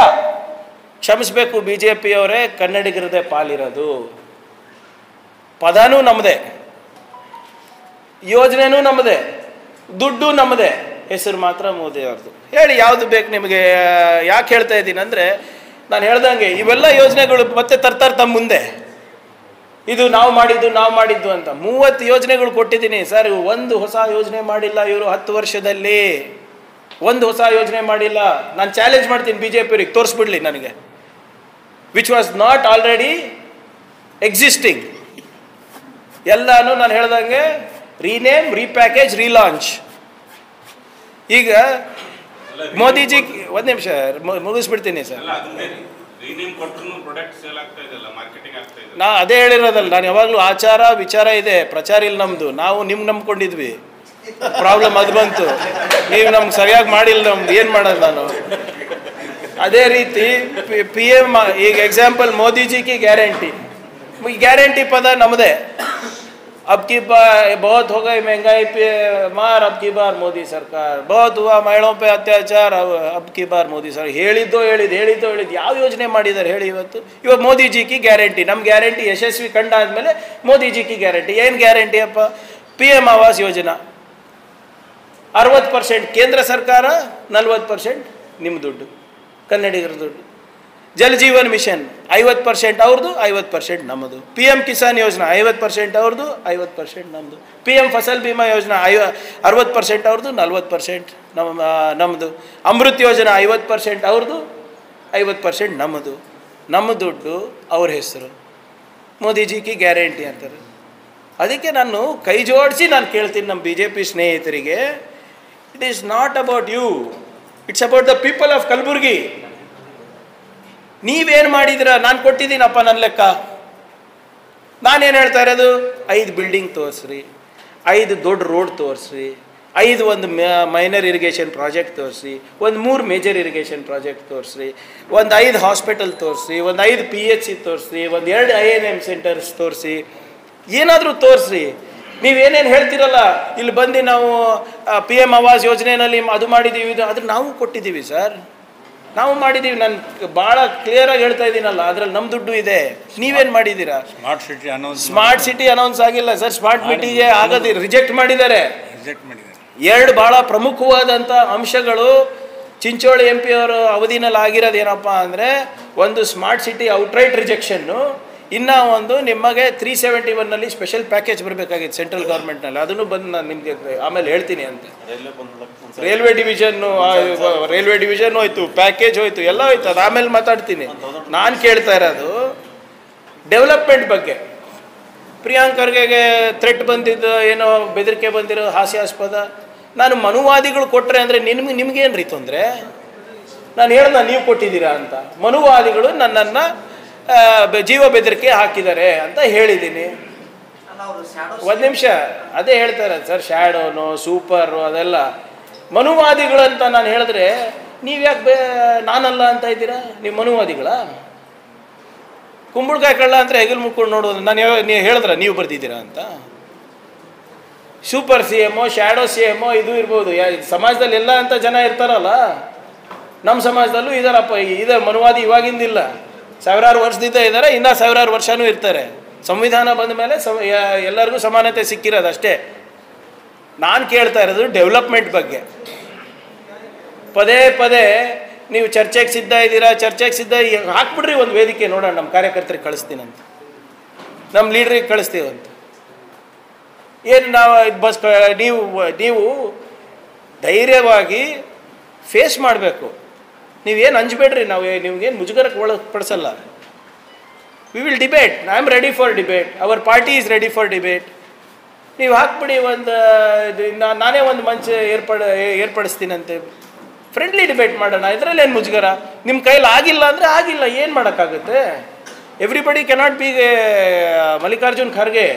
ಕ್ಷಮಿಸಬೇಕು BJP ಅವರೇ, ಕನ್ನಡಿಗರದೇ ಪಾಲಿರೋದು. ಪದನೂ ನಮ್ಮದೇ, ಯೋಜನೆನೂ ನಮ್ಮದೇ, ದುಡ್ಡು ನಮ್ಮದೇ, ಹೆಸರು ಮಾತ್ರ ಮೋದಿ ಅವ್ರದ್ದು. ಹೇಳಿ ಯಾವುದು ಬೇಕು ನಿಮಗೆ? ಯಾಕೆ ಹೇಳ್ತಾ ಇದ್ದೀನಿ ಅಂದರೆ, ನಾನು ಹೇಳ್ದಂಗೆ ಇವೆಲ್ಲ ಯೋಜನೆಗಳು ಮತ್ತೆ ತರ್ತಾರೆ ತಮ್ಮ ಮುಂದೆ. ಇದು ನಾವು ಮಾಡಿದ್ದು ಅಂತ 30 ಯೋಜನೆಗಳು ಕೊಟ್ಟಿದ್ದೀನಿ ಸರ್. ಒಂದು ಹೊಸ ಯೋಜನೆ ಮಾಡಿಲ್ಲ ಇವರು 10 ವರ್ಷದಲ್ಲಿ. ಒಂದು ಹೊಸ ಯೋಜನೆ ಮಾಡಿಲ್ಲ. ನಾನು ಚಾಲೆಂಜ್ ಮಾಡ್ತೀನಿ BJP ಅವ್ರಿಗೆ, ತೋರಿಸ್ಬಿಡ್ಲಿ ನನಗೆ, which was not already existing. ಎಲ್ಲಾನು ನಾನು ಹೇಳ್ದಂಗೆ ರೀನೇಮ್, ರೀಪ್ಯಾಕೇಜ್, ರೀಲಾಂಚ್. ಈಗ ಮೋದಿಜಿ, ಒಂದು ನಿಮಿಷ ಮುಗಿಸ್ಬಿಡ್ತೀನಿ ಸರ್. ನಾ ಅದೇ ಹೇಳಿರೋದಲ್ಲ, ನಾನು ಯಾವಾಗಲೂ ಆಚಾರ ವಿಚಾರ ಇದೆ, ಪ್ರಚಾರ ಇಲ್ಲ ನಮ್ಮದು. ನಾವು ನಿಮ್ಗೆ ನಂಬ್ಕೊಂಡಿದ್ವಿ, ಪ್ರಾಬ್ಲಮ್ ಅದು ಬಂತು. ನೀವು ನಮ್ಗೆ ಸರಿಯಾಗಿ ಮಾಡಿಲ್ಲ, ನಮ್ದು ಏನು ಮಾಡೋದು ನಾನು. ಅದೇ ರೀತಿ PM ಈಗ ಎಕ್ಸಾಂಪಲ್ ಮೋದಿಜಿ ಕಿ ಗ್ಯಾರಂಟಿ. ಗ್ಯಾರಂಟಿ ಪದ ನಮ್ಮದೇ. अब की बार बहुत हो गई महंगाई पे मार, अब की बार मोदी सरकार, बहुत हुआ महिलाओं पे अत्याचार, अब की बार मोदी सरकार. ಹೇಳಿದ್ದು ಯಾವ ಯೋಜನೆ ಮಾಡಿದ್ದಾರೆ ಹೇಳಿ? ಇವಾಗ ಮೋದಿಜಿ ಕಿ ಗ್ಯಾರಂಟಿ. ನಮ್ಮ ಗ್ಯಾರಂಟಿ ಯಶಸ್ವಿ ಕಂಡಾದ್ಮೇಲೆ ಮೋದಿಜಿ ಕಿ ಗ್ಯಾರಂಟಿ. ಏನು ಗ್ಯಾರಂಟಿ ಅಪ್ಪ? PM ಆವಾಸ್ ಯೋಜನಾ 60% ಕೇಂದ್ರ ಸರ್ಕಾರ, 40% ನಿಮ್ಮ ದುಡ್ಡು, ಕನ್ನಡಿಗರ ದುಡ್ಡು. ಜಲ್ ಜೀವನ್ ಮಿಷನ್ 50% ಅವ್ರದ್ದು, 50% ನಮ್ಮದು. PM ಕಿಸಾನ್ ಯೋಜನಾ 50% ಅವ್ರದ್ದು, 50% ನಮ್ಮದು. PM ಫಸಲ್ ಬಿಮಾ ಯೋಜನಾ 60% ಅವ್ರದ್ದು, 40% ನಮ್ಮದು. ಅಮೃತ್ ಯೋಜನಾ 50% ಅವ್ರದ್ದು, 50% ನಮ್ಮದು. ನಮ್ಮ ದುಡ್ಡು, ಅವ್ರ ಹೆಸರು, ಮೋದಿಜಿ ಕಿ ಗ್ಯಾರಂಟಿ ಅಂತಾರೆ. ಅದಕ್ಕೆ ನಾನು ಕೈ ಜೋಡಿಸಿ ನಾನು ಕೇಳ್ತೀನಿ ನಮ್ಮ BJP ಸ್ನೇಹಿತರಿಗೆ, it is not about you, it's about the people of Kalaburagi. ನೀವೇನು ಮಾಡಿದಿರ? ನಾನು ಕೊಟ್ಟಿದ್ದೀನಪ್ಪ ನನ್ನ ಲೆಕ್ಕ. ನಾನೇನು ಹೇಳ್ತಾ ಇರೋದು, 5 ಬಿಲ್ಡಿಂಗ್ ತೋರಿಸ್ರಿ, 5 ದೊಡ್ಡ ರೋಡ್ ತೋರಿಸ್ರಿ, 5 ಒಂದು ಮೈನರ್ ಇರಿಗೇಷನ್ ಪ್ರಾಜೆಕ್ಟ್ ತೋರಿಸ್ರಿ, ಒಂದು 3 ಮೇಜರ್ ಇರಿಗೇಷನ್ ಪ್ರಾಜೆಕ್ಟ್ ತೋರಿಸ್ರಿ, ಒಂದು 5 ಹಾಸ್ಪಿಟಲ್ ತೋರಿಸ್ರಿ, ಒಂದು 5 PHC ತೋರಿಸ್ರಿ, ಒಂದು 2 INM ಸೆಂಟರ್ಸ್ ತೋರಿಸಿ, ಏನಾದರೂ ತೋರಿಸ್ರಿ. ನೀವೇನೇನು ಹೇಳ್ತಿರಲ್ಲ, ಇಲ್ಲಿ ಬಂದು ನಾವು PM ಆವಾಸ್ ಯೋಜನೆಯಲ್ಲಿ ಅದು ಮಾಡಿದ್ದೀವಿ, ಅದು ನಾವು ಕೊಟ್ಟಿದ್ದೀವಿ ಸರ್, ನಾವು ಮಾಡಿದ್ದೀವಿ. ನಾನು ಭಾಳ ಕ್ಲಿಯರಾಗಿ ಹೇಳ್ತಾ ಇದ್ದೀನಲ್ಲ, ಅದರಲ್ಲಿ ನಮ್ಮ ದುಡ್ಡು ಇದೆ. ನೀವೇನು ಮಾಡಿದ್ದೀರಾ? ಸ್ಮಾರ್ಟ್ ಸಿಟಿ ಅನೌನ್ಸ್ ಆಗಿಲ್ಲ ಸರ್. ಸ್ಮಾರ್ಟ್ ಸಿಟಿಗೆ ಆಗೋದು ರಿಜೆಕ್ಟ್ ಮಾಡಿದ್ದಾರೆ. 2 ಭಾಳ ಪ್ರಮುಖವಾದಂಥ ಅಂಶಗಳು ಚಿಂಚೋಳಿ MP ಅವರು ಅವಧಿನಲ್ಲಿ ಆಗಿರೋದು ಏನಪ್ಪ ಅಂದರೆ, ಒಂದು ಸ್ಮಾರ್ಟ್ ಸಿಟಿ ಔಟ್ರೈಟ್ ರಿಜೆಕ್ಷನ್ನು, ಇನ್ನೂ ಒಂದು ನಿಮಗೆ 371ನಲ್ಲಿ ಸ್ಪೆಷಲ್ ಪ್ಯಾಕೇಜ್ ಬರಬೇಕಾಗಿತ್ತು ಸೆಂಟ್ರಲ್ ಗೌರ್ಮೆಂಟ್ನಲ್ಲಿ. ಅದನ್ನು ಬಂದು ನಾನು ನಿಮಗೆ ಆಮೇಲೆ ಹೇಳ್ತೀನಿ ಅಂತ. ರೈಲ್ವೆ ಡಿವಿಷನ್ ಹೋಯ್ತು, ಪ್ಯಾಕೇಜ್ ಹೋಯ್ತು, ಎಲ್ಲ ಹೋಯ್ತು, ಅದು ಆಮೇಲೆ ಮಾತಾಡ್ತೀನಿ. ನಾನು ಕೇಳ್ತಾ ಇರೋದು ಡೆವಲಪ್ಮೆಂಟ್ ಬಗ್ಗೆ. ಪ್ರಿಯಾಂಕ್ ಖರ್ಗೆಗೆ ಥ್ರೆಟ್ ಬಂದಿದ್ದು, ಏನೋ ಬೆದರಿಕೆ ಬಂದಿರೋ ಹಾಸ್ಯಾಸ್ಪದ. ನಾನು ಮನುವಾದಿಗಳು ಕೊಟ್ಟರೆ ಅಂದರೆ ನಿಮ್ಗೇನು ರೀ ತೊಂದರೆ? ನಾನು ಹೇಳ್ದ ನೀವು ಕೊಟ್ಟಿದ್ದೀರಾ ಅಂತ. ಮನುವಾದಿಗಳು ನನ್ನನ್ನು ಜೀವ ಬೆದರಿಕೆ ಹಾಕಿದ್ದಾರೆ ಅಂತ ಹೇಳಿದ್ದೀನಿ. ಒಂದು ನಿಮಿಷ, ಅದೇ ಹೇಳ್ತಾರೆ ಸರ್, ಶ್ಯಾಡೋನು ಸೂಪರು ಅದೆಲ್ಲ ಮನುವಾದಿಗಳು ಅಂತ ನಾನು ಹೇಳಿದ್ರೆ ನೀವು ಯಾಕೆ ನಾನಲ್ಲ ಅಂತ ಇದ್ದೀರಾ? ನೀವು ಮನುವಾದಿಗಳ? ಕುಂಬಳಕಾಯಿ ಕಳ್ಳ ಅಂದರೆ ಹೆಗಲು ಮುಕ್ಕೊಂಡು ನೋಡೋದು. ನೀವು ಹೇಳಿದ್ರೆ ನೀವು ಬರ್ತಿದ್ದೀರಾ ಅಂತ? ಸೂಪರ್ ಸಿ ಎಮ್ಮೋ ಶ್ಯಾಡೋ ಸಿ ಎಮ್ಮೋ ಇದು ಇರ್ಬೋದು. ಸಮಾಜದಲ್ಲಿ ಎಲ್ಲ ಅಂತ ಜನ ಇರ್ತಾರಲ್ಲ, ನಮ್ಮ ಸಮಾಜದಲ್ಲೂ ಇದಾರಪ್ಪ. ಇದೆ ಮನುವಾದಿ ಇವಾಗಿಂದಿಲ್ಲ, ಸಾವಿರಾರು ವರ್ಷದಿಂದ ಇದ್ದಾರೆ, ಇನ್ನೂ ಸಾವಿರಾರು ವರ್ಷವೂ ಇರ್ತಾರೆ. ಸಂವಿಧಾನ ಬಂದ ಮೇಲೆ ಎಲ್ಲರಿಗೂ ಸಮಾನತೆ ಸಿಕ್ಕಿರೋದು ಅಷ್ಟೇ. ನಾನು ಕೇಳ್ತಾ ಇರೋದು ಡೆವಲಪ್ಮೆಂಟ್ ಬಗ್ಗೆ. ಪದೇ ಪದೇ ನೀವು ಚರ್ಚೆಗೆ ಸಿದ್ಧ ಇದ್ದೀರಾ, ಚರ್ಚೆಗೆ ಸಿದ್ಧ ಹಾಕ್ಬಿಡ್ರಿ ಒಂದು ವೇದಿಕೆ ನೋಡೋಣ, ನಮ್ಮ ಕಾರ್ಯಕರ್ತರಿಗೆ ಕಳಿಸ್ತೀನಂತ, ನಮ್ಮ ಲೀಡ್ರಿಗೆ ಕಳಿಸ್ತೀವಂತ. ಏನು ನಾವು ಬಸ್ ನೀವು ಧೈರ್ಯವಾಗಿ ಫೇಸ್ ಮಾಡಬೇಕು. ನೀವೇನು ಅಂಜಬೇಡ್ರಿ, ನಾವು ನಿಮ್ಗೇನು ಮುಜುಗರಕ್ಕೆ ಒಳಪಡಿಸಲ್ಲ. We will debate. I am ready for debate. Our party is ready for debate. ನೀವು ಹಾಕ್ಬಿಡಿ ಒಂದು, ನಾನೇ ಒಂದು ಮಂಚ ಏರ್ಪಡಿಸ್ತೀನಂತೆ, ಫ್ರೆಂಡ್ಲಿ ಡಿಬೇಟ್ ಮಾಡೋಣ. ಇದರಲ್ಲೇನು ಮುಜುಗರ? ನಿಮ್ಮ ಕೈಲಿ ಆಗಿಲ್ಲ ಅಂದರೆ ಆಗಿಲ್ಲ, ಏನು ಮಾಡೋಕ್ಕಾಗುತ್ತೆ? Everybody cannot be Mallikarjun Kharge.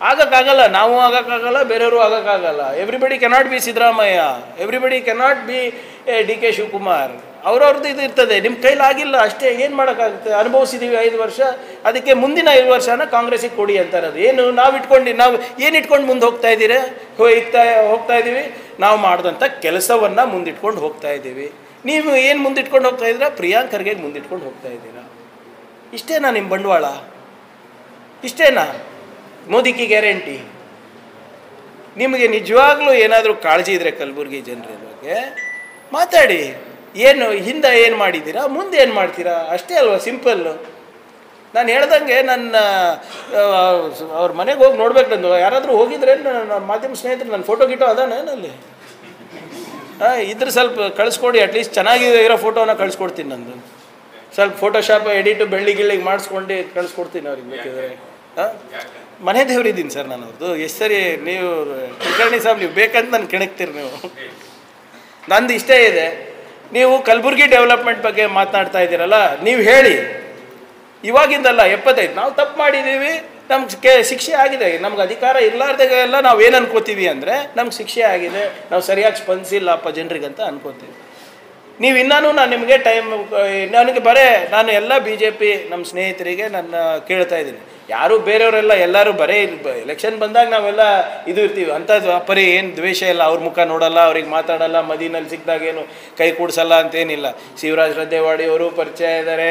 ಆಗೋಕ್ಕಾಗಲ್ಲ, ನಾವು ಆಗೋಕ್ಕಾಗಲ್ಲ, ಬೇರೆಯವರು ಆಗೋಕ್ಕಾಗಲ್ಲ. Everybody cannot be Siddaramaiah, everybody cannot be D K Shivakumar. ಅವ್ರವ್ರದ್ದು ಇದು ಇರ್ತದೆ, ನಿಮ್ಮ ಕೈಲಾಗಿಲ್ಲ ಅಷ್ಟೇ, ಏನು ಮಾಡೋಕ್ಕಾಗುತ್ತೆ? ಅನುಭವಿಸಿದ್ದೀವಿ 5 ವರ್ಷ, ಅದಕ್ಕೆ ಮುಂದಿನ 5 ವರ್ಷನ ಕಾಂಗ್ರೆಸ್ಸಿಗೆ ಕೊಡಿ ಅಂತಾರದು. ಏನು ನಾವು ಏನು ಇಟ್ಕೊಂಡು ಮುಂದೆ ಹೋಗ್ತಾ ಇದ್ದೀರಾ? ಹೋಗ್ತಾ ಇದ್ದೀವಿ, ನಾವು ಮಾಡಿದಂಥ ಕೆಲಸವನ್ನು ಮುಂದಿಟ್ಕೊಂಡು ಹೋಗ್ತಾ ಇದ್ದೀವಿ. ನೀವು ಏನು ಮುಂದಿಟ್ಕೊಂಡು ಹೋಗ್ತಾ ಇದ್ದೀರಾ? ಪ್ರಿಯಾಂಕ್ ಖರ್ಗೆಗೆ ಮುಂದಿಟ್ಕೊಂಡು ಹೋಗ್ತಾ ಇದ್ದೀರಾ. ಇಷ್ಟೇನಾ ನಿಮ್ಮ ಬಂಡವಾಳ? ಇಷ್ಟೇನಾ ಮೋದಿ ಕಿ ಗ್ಯಾರಂಟಿ? ನಿಮಗೆ ನಿಜವಾಗ್ಲೂ ಏನಾದರೂ ಕಾಳಜಿ ಇದ್ದರೆ ಕಲಬುರಗಿ ಜನರ ಬಗ್ಗೆ ಮಾತಾಡಿ. ಏನು ಹಿಂದೆ ಏನು ಮಾಡಿದ್ದೀರಾ, ಮುಂದೆ ಏನು ಮಾಡ್ತೀರಾ, ಅಷ್ಟೇ ಅಲ್ವಾ? ಸಿಂಪಲ್ಲು. ನಾನು ಹೇಳ್ದಂಗೆ ನನ್ನ ಅವ್ರ ಮನೆಗೆ ಹೋಗಿ ನೋಡ್ಬೇಕು. ನಂದು ಯಾರಾದರೂ ಹೋಗಿದ್ರೆ ನನ್ನ ಮಾಧ್ಯಮ ಸ್ನೇಹಿತರು ನನ್ನ ಫೋಟೋ ಗಿಟೋ ಅದಾನೇನಲ್ಲಿ ಇದ್ರೆ ಸ್ವಲ್ಪ ಕಳಿಸ್ಕೊಡಿ. ಅಟ್ಲೀಸ್ಟ್ ಚೆನ್ನಾಗಿ ಇರೋ ಫೋಟೋನ ಕಳಿಸ್ಕೊಡ್ತೀನಿ. ನಂದು ಸ್ವಲ್ಪ ಫೋಟೋಶಾಪ್ ಎಡಿಟು ಬೆಳ್ಳಿಗಿಳ್ಳಿಗೆ ಮಾಡಿಸ್ಕೊಂಡು ಕಳಿಸ್ಕೊಡ್ತೀನಿ ಅವ್ರಿಗೆ ಬೇಕಿದ್ರೆ. ಮನೆ ದೇವ್ರಿದ್ದೀನಿ ಸರ್ ನಾನು ಅವ್ರದ್ದು. ಎಷ್ಟು ಸರಿ ನೀವು ಕುಲಕರ್ಣಿ ಸಾಬ್ ನೀವು ಬೇಕಂತ ನಾನು ಕೆಣಕ್ತೀರಿ ನೀವು. ನಂದು ಇಷ್ಟೇ ಇದೆ, ನೀವು ಕಲಬುರಗಿ ಡೆವಲಪ್ಮೆಂಟ್ ಬಗ್ಗೆ ಮಾತನಾಡ್ತಾ ಇದ್ದೀರಲ್ಲ, ನೀವು ಹೇಳಿ. ಇವಾಗಿಂದಲ್ಲ, 75 ನಾವು ತಪ್ಪು ಮಾಡಿದ್ದೀವಿ, ನಮ್ಗೆ ಶಿಕ್ಷೆ ಆಗಿದೆ. ನಮ್ಗೆ ಅಧಿಕಾರ ಇರಲಾರ್ದಾಗೆಲ್ಲ ನಾವು ಏನು ಅನ್ಕೋತೀವಿ ಅಂದರೆ ನಮ್ಗೆ ಶಿಕ್ಷೆ ಆಗಿದೆ, ನಾವು ಸರಿಯಾಗಿ ಸ್ಪಂದಿಸಿಲ್ಲಪ್ಪ ಜನರಿಗಂತ ಅನ್ಕೋತೀವಿ. ನೀವು ಇನ್ನೂ ನಾನು ನಿಮಗೆ ಟೈಮ್ ನನಗೆ ನಾನು ಎಲ್ಲ BJP ನಮ್ಮ ಸ್ನೇಹಿತರಿಗೆ ನಾನು ಕೇಳ್ತಾ ಇದ್ದೀನಿ. ಯಾರೂ ಬೇರೆಯವರೆಲ್ಲ ಎಲ್ಲರೂ ಎಲೆಕ್ಷನ್ ಬಂದಾಗ ನಾವೆಲ್ಲ ಇದು ಇರ್ತೀವಿ. ಅಂಥದ್ದು ಅಪರಿ ಏನು ದ್ವೇಷ ಇಲ್ಲ. ಅವ್ರ ಮುಖ ನೋಡಲ್ಲ, ಅವ್ರಿಗೆ ಮಾತಾಡಲ್ಲ, ಮದಿನಲ್ಲಿ ಸಿಕ್ಕಿದಾಗೇನು ಕೈ ಕೂಡಿಸಲ್ಲ ಅಂತೇನಿಲ್ಲ. ಶಿವರಾಜ್ ರದ್ದೇವಾಡಿ ಅವರು ಪರಿಚಯ ಇದ್ದಾರೆ,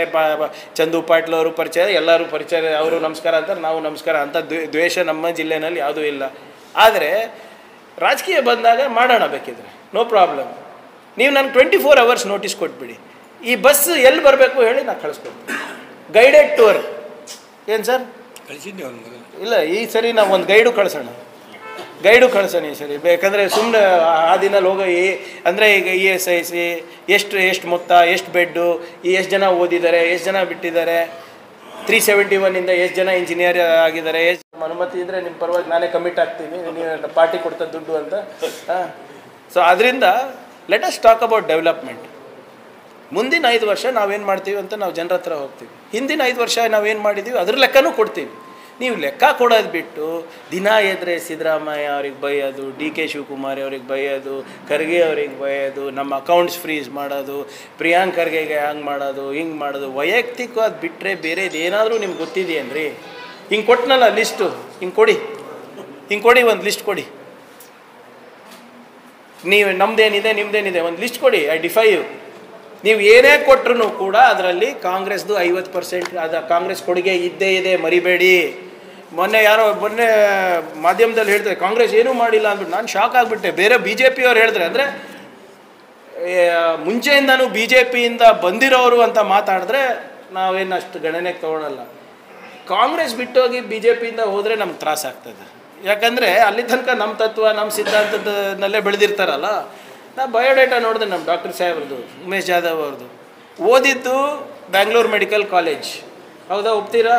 ಚಂದು ಪಾಟೀಲ್ ಅವರು ಪರಿಚಯ, ಎಲ್ಲರೂ ಪರಿಚಯ. ಅವರು ನಮಸ್ಕಾರ ಅಂತಾರೆ, ನಾವು ನಮಸ್ಕಾರ. ಅಂಥ ದ್ವೇಷ ನಮ್ಮ ಜಿಲ್ಲೆಯಲ್ಲಿ ಯಾವುದೂ ಇಲ್ಲ. ಆದರೆ ರಾಜಕೀಯ ಬಂದಾಗ ಮಾಡೋಣ, ಬೇಕಿದ್ರೆ ನೋ ಪ್ರಾಬ್ಲಮ್. ನೀವು ನನಗೆ 24 hours ನೋಟಿಸ್ ಕೊಟ್ಬಿಡಿ. ಈ ಬಸ್ ಎಲ್ಲಿ ಬರಬೇಕು ಹೇಳಿ, ನಾನು ಕಳಿಸ್ಕೊಡ್ತೀನಿ. ಗೈಡೆಡ್ ಟೂರ್ ಏನು ಸರ್ ಕಳಿಸಿದ್ದೆ ಅವ್ನು? ಇಲ್ಲ, ಈ ಸರಿ ನಾವು ಒಂದು ಗೈಡು ಕಳ್ಸೋಣ ಈ ಸರಿ. ಬೇಕಂದರೆ ಸುಮ್ಮನೆ ಆ ದಿನಲ್ಲಿ ಅಂದರೆ ಈಗ ESIC ಎಷ್ಟು ಮೊತ್ತ, ಎಷ್ಟು ಬೆಡ್ಡು, ಎಷ್ಟು ಜನ ಓದಿದ್ದಾರೆ, ಎಷ್ಟು ಜನ ಬಿಟ್ಟಿದ್ದಾರೆ, 371 ಎಷ್ಟು ಜನ ಇಂಜಿನಿಯರ್ ಆಗಿದ್ದಾರೆ, ಎಷ್ಟು ಅನುಮತಿ ಇದ್ದರೆ ನಿಮ್ಮ ಪರವಾಗಿ ನಾನೇ ಕಮಿಟ್ ಆಗ್ತೀನಿ, ನೀವು ಪಾರ್ಟಿ ಕೊಡ್ತಾ ದುಡ್ಡು ಅಂತ. ಸೊ ಅದರಿಂದ let us talk about development. ಮುಂದಿನ 5 ವರ್ಷ ನಾವೇನು ಮಾಡ್ತೀವಿ ಅಂತ ನಾವು ಜನರ ಹತ್ರ ಹೋಗ್ತೀವಿ. ಹಿಂದಿನ 5 ವರ್ಷ ನಾವೇನು ಮಾಡಿದ್ದೀವಿ ಅದ್ರ ಲೆಕ್ಕನೂ ಕೊಡ್ತೀವಿ. ನೀವು ಲೆಕ್ಕ ಕೊಡೋದು ಬಿಟ್ಟು ದಿನ ಎದ್ರೆ ಸಿದ್ದರಾಮಯ್ಯ ಅವ್ರಿಗೆ ಬೈಯೋದು, DK ಶಿವಕುಮಾರ್ ಅವ್ರಿಗೆ ಬೈಯೋದು, ಖರ್ಗೆ ಅವ್ರಿಗೆ ಬೈಯೋದು, ನಮ್ಮ ಅಕೌಂಟ್ಸ್ ಫ್ರೀಸ್ ಮಾಡೋದು, ಪ್ರಿಯಾಂಕ್ ಖರ್ಗೆಗೆ ಹಂಗೆ ಮಾಡೋದು, ಹಿಂಗೆ ಮಾಡೋದು, ವೈಯಕ್ತಿಕವಾದ ಬಿಟ್ಟರೆ ಬೇರೆದು ಏನಾದರೂ ನಿಮ್ಗೆ ಗೊತ್ತಿದೆಯೇನ್ರಿ? ಹಿಂಗೆ ಕೊಟ್ಟನಲ್ಲ ಲಿಸ್ಟು, ಹಿಂಗೆ ಕೊಡಿ ಒಂದು ಲಿಸ್ಟ್ ಕೊಡಿ. ನೀವು ನಮ್ಮದೇನಿದೆ ನಿಮ್ಮದೇನಿದೆ ಒಂದು ಲಿಸ್ಟ್ ಕೊಡಿ. I defy you. ನೀವು ಏನೇ ಕೊಟ್ಟರು ಕೂಡ ಅದರಲ್ಲಿ ಕಾಂಗ್ರೆಸ್ದು 50% ಅದು ಕಾಂಗ್ರೆಸ್ ಕೊಡುಗೆ ಇದ್ದೇ ಇದೆ, ಮರಿಬೇಡಿ. ಮೊನ್ನೆ ಮಾಧ್ಯಮದಲ್ಲಿ ಹೇಳ್ತಾರೆ ಕಾಂಗ್ರೆಸ್ ಏನೂ ಮಾಡಿಲ್ಲ ಅಂದ್ಬಿಟ್ಟು ನಾನು ಶಾಕ್ ಆಗಿಬಿಟ್ಟೆ. ಬೇರೆ BJP ಅವ್ರು ಹೇಳಿದ್ರೆ, ಅಂದರೆ ಮುಂಚೆಯಿಂದನೂ BJPಯಿಂದ ಬಂದಿರೋರು ಅಂತ ಮಾತಾಡಿದ್ರೆ ನಾವೇನು ಅಷ್ಟು ಗಣನೆಗೆ ತೊಗೊಳಲ್ಲ. ಕಾಂಗ್ರೆಸ್ ಬಿಟ್ಟೋಗಿ BJPಯಿಂದ ಹೋದರೆ ನಮ್ಗೆ ತ್ರಾಸ ಆಗ್ತದೆ. ಯಾಕಂದರೆ ಅಲ್ಲಿ ತನಕ ನಮ್ಮ ತತ್ವ ನಮ್ಮ ಸಿದ್ಧಾಂತದಲ್ಲೇ ಬೆಳೆದಿರ್ತಾರಲ್ಲ. ನಾ ಬಯೋಡೇಟಾ ನೋಡಿದೆ ನಮ್ಮ ಡಾಕ್ಟರ್ ಸಾಹೇಬ್ರದ್ದು, ಉಮೇಶ್ ಜಾಧವ್ ಅವ್ರದ್ದು. ಓದಿದ್ದು ಬ್ಯಾಂಗ್ಳೂರು ಮೆಡಿಕಲ್ ಕಾಲೇಜ್, ಹೌದಾ? ಒಪ್ತೀರಾ?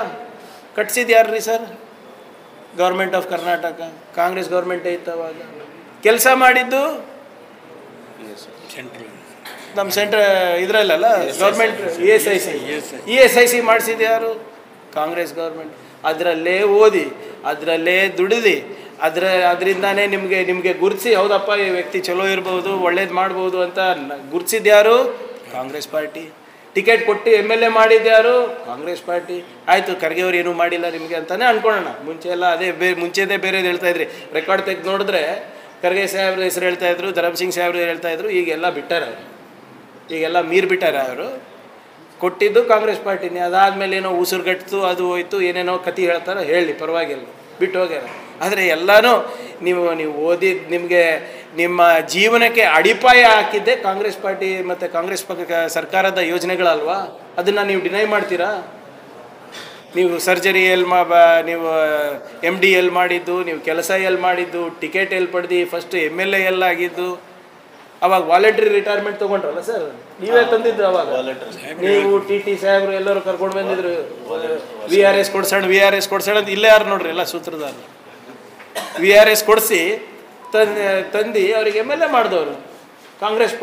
ಕಟ್ಸಿದ್ದು ಯಾರ್ರಿ sir? Government of Karnataka, Congress ಗೌರ್ಮೆಂಟೇ ಇತ್ತು ಅವಾಗ. ಕೆಲಸ ಮಾಡಿದ್ದು ನಮ್ಮ ಇದರಲ್ಲ ಗೌರ್ಮೆಂಟ್ ESIC ಮಾಡಿಸಿದ್ದು ಯಾರು? ಕಾಂಗ್ರೆಸ್ ಗೌರ್ಮೆಂಟ್. ಅದರಲ್ಲೇ ಓದಿ, ಅದರಲ್ಲೇ ದುಡಿದು, ಅದರಿಂದಾನೇ ನಿಮಗೆ ಗುರುತಿಸಿ ಹೌದಪ್ಪ ಈ ವ್ಯಕ್ತಿ ಚಲೋ ಇರ್ಬೋದು, ಒಳ್ಳೇದು ಮಾಡ್ಬೋದು ಅಂತ ಗುರುತಿಸಿದ್ಯಾರು? ಕಾಂಗ್ರೆಸ್ ಪಾರ್ಟಿ. ಟಿಕೆಟ್ ಕೊಟ್ಟು MLA ಮಾಡಿದ್ಯಾರು? ಕಾಂಗ್ರೆಸ್ ಪಾರ್ಟಿ. ಆಯಿತು, ಖರ್ಗೆ ಅವ್ರು ಏನೂ ಮಾಡಿಲ್ಲ ನಿಮಗೆ ಅಂತಲೇ ಅಂದ್ಕೊಳ್ಳೋಣ. ಮುಂಚೆ ಎಲ್ಲ ಅದೇ ಮುಂಚೆದೇ ಬೇರೆದು ಹೇಳ್ತಾಯಿದ್ರಿ. ರೆಕಾರ್ಡ್ ತೆಗೆದು ನೋಡಿದ್ರೆ ಖರ್ಗೆ ಸಾಹೇಬ್ರ ಹೆಸರು ಹೇಳ್ತಾಯಿದ್ರು, ಧರ್ಮಸಿಂಗ್ ಸಾಹೇಬ್ರು ಹೇಳ್ತಾಯಿದ್ರು. ಈಗೆಲ್ಲ ಬಿಟ್ಟಾರೆ ಅವರು, ಈಗೆಲ್ಲ ಮೀರು ಬಿಟ್ಟಾರೆ ಅವರು. ಕೊಟ್ಟಿದ್ದು ಕಾಂಗ್ರೆಸ್ ಪಾರ್ಟಿನೇ. ಅದಾದಮೇಲೆ ಏನೋ ಉಸಿರುಗಟ್ಟಿತು, ಅದು ಹೋಯ್ತು, ಏನೇನೋ ಕತೆ ಹೇಳ್ತಾರೆ, ಹೇಳಿ ಪರವಾಗಿಲ್ಲ, ಬಿಟ್ಟು ಹೋಗ್ಯಾರ. ಆದರೆ ಎಲ್ಲನೂ ನೀವು ಓದಿದ್ದು, ನಿಮಗೆ ನಿಮ್ಮ ಜೀವನಕ್ಕೆ ಅಡಿಪಾಯ ಹಾಕಿದ್ದೆ ಕಾಂಗ್ರೆಸ್ ಪಾರ್ಟಿ ಮತ್ತು ಕಾಂಗ್ರೆಸ್ ಸರ್ಕಾರದ ಯೋಜನೆಗಳಲ್ವಾ? ಅದನ್ನು ನೀವು ಡಿನೈ ಮಾಡ್ತೀರಾ? ನೀವು ಸರ್ಜರಿ ನೀವು MD ಎಲ್ಲಿ ಮಾಡಿದ್ದು, ನೀವು ಕೆಲಸ ಎಲ್ಲಿ ಮಾಡಿದ್ದು, ಟಿಕೆಟ್ ಎಲ್ಲಿ ಪಡೆದು, ಫಸ್ಟ್ MLA ಎಲ್ಲಿ ಆಗಿದ್ದು, ಅವಾಗ ವಾಲಂಟ್ರಿ ರಿಟೈರ್ಮೆಂಟ್ ತೊಗೊಂಡ್ರಲ್ಲ ಸರ್, ನೀವೇ ತಂದಿದ್ರು ಅವಾಗ. ನೀವು TT ಸಾಹೇಬ್ರು ಎಲ್ಲರೂ ಕರ್ಕೊಂಡು ಬಂದಿದ್ರು. VRS ಕೊಡ್ಸೋಣ ಅಂತ ಇಲ್ಲೇ ಯಾರು ನೋಡ್ರಿ, ಎಲ್ಲ ಸೂತ್ರಧಾರ. VRS ಕೊಡಿಸಿ ತಂದು ಅವ್ರಿಗೆ MLA ಮಾಡಿದವರು ಕಾಂಗ್ರೆಸ್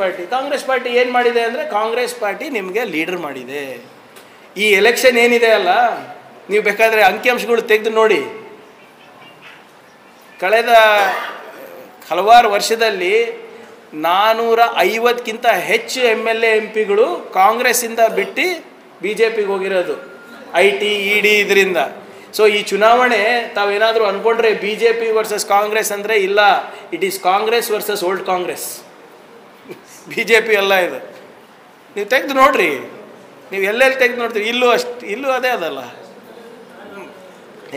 ಪಾರ್ಟಿ ಏನು ಮಾಡಿದೆ ಅಂದರೆ, ಕಾಂಗ್ರೆಸ್ ಪಾರ್ಟಿ ನಿಮಗೆ ಲೀಡರ್ ಮಾಡಿದೆ. ಈ ಎಲೆಕ್ಷನ್ ಏನಿದೆ ಅಲ್ಲ, ನೀವು ಬೇಕಾದರೆ ಅಂಕಿಅಂಶಗಳು ತೆಗೆದು ನೋಡಿ. ಕಳೆದ ಹಲವಾರು ವರ್ಷದಲ್ಲಿ 450ಕ್ಕಿಂತ ಹೆಚ್ಚು MLA MP ಗಳು ಕಾಂಗ್ರೆಸ್ಸಿಂದ ಬಿಟ್ಟು BJPಗೆ ಹೋಗಿರೋದು, IT ED ಇದರಿಂದ. ಸೊ ಈ ಚುನಾವಣೆ ತಾವೇನಾದರೂ ಅಂದ್ಕೊಂಡ್ರೆ BJP ವರ್ಸಸ್ ಕಾಂಗ್ರೆಸ್ ಅಂದರೆ ಇಲ್ಲ, it is Congress versus old Congress. BJP ಅಲ್ಲ ಇದು. ನೀವು ತೆಗೆದು ನೋಡ್ರಿ, ನೀವು ಎಲ್ಲೆಲ್ಲಿ ತೆಗೆದು ನೋಡ್ತೀರಿ, ಇಲ್ಲೂ ಅದೇ ಅದಲ್ಲ.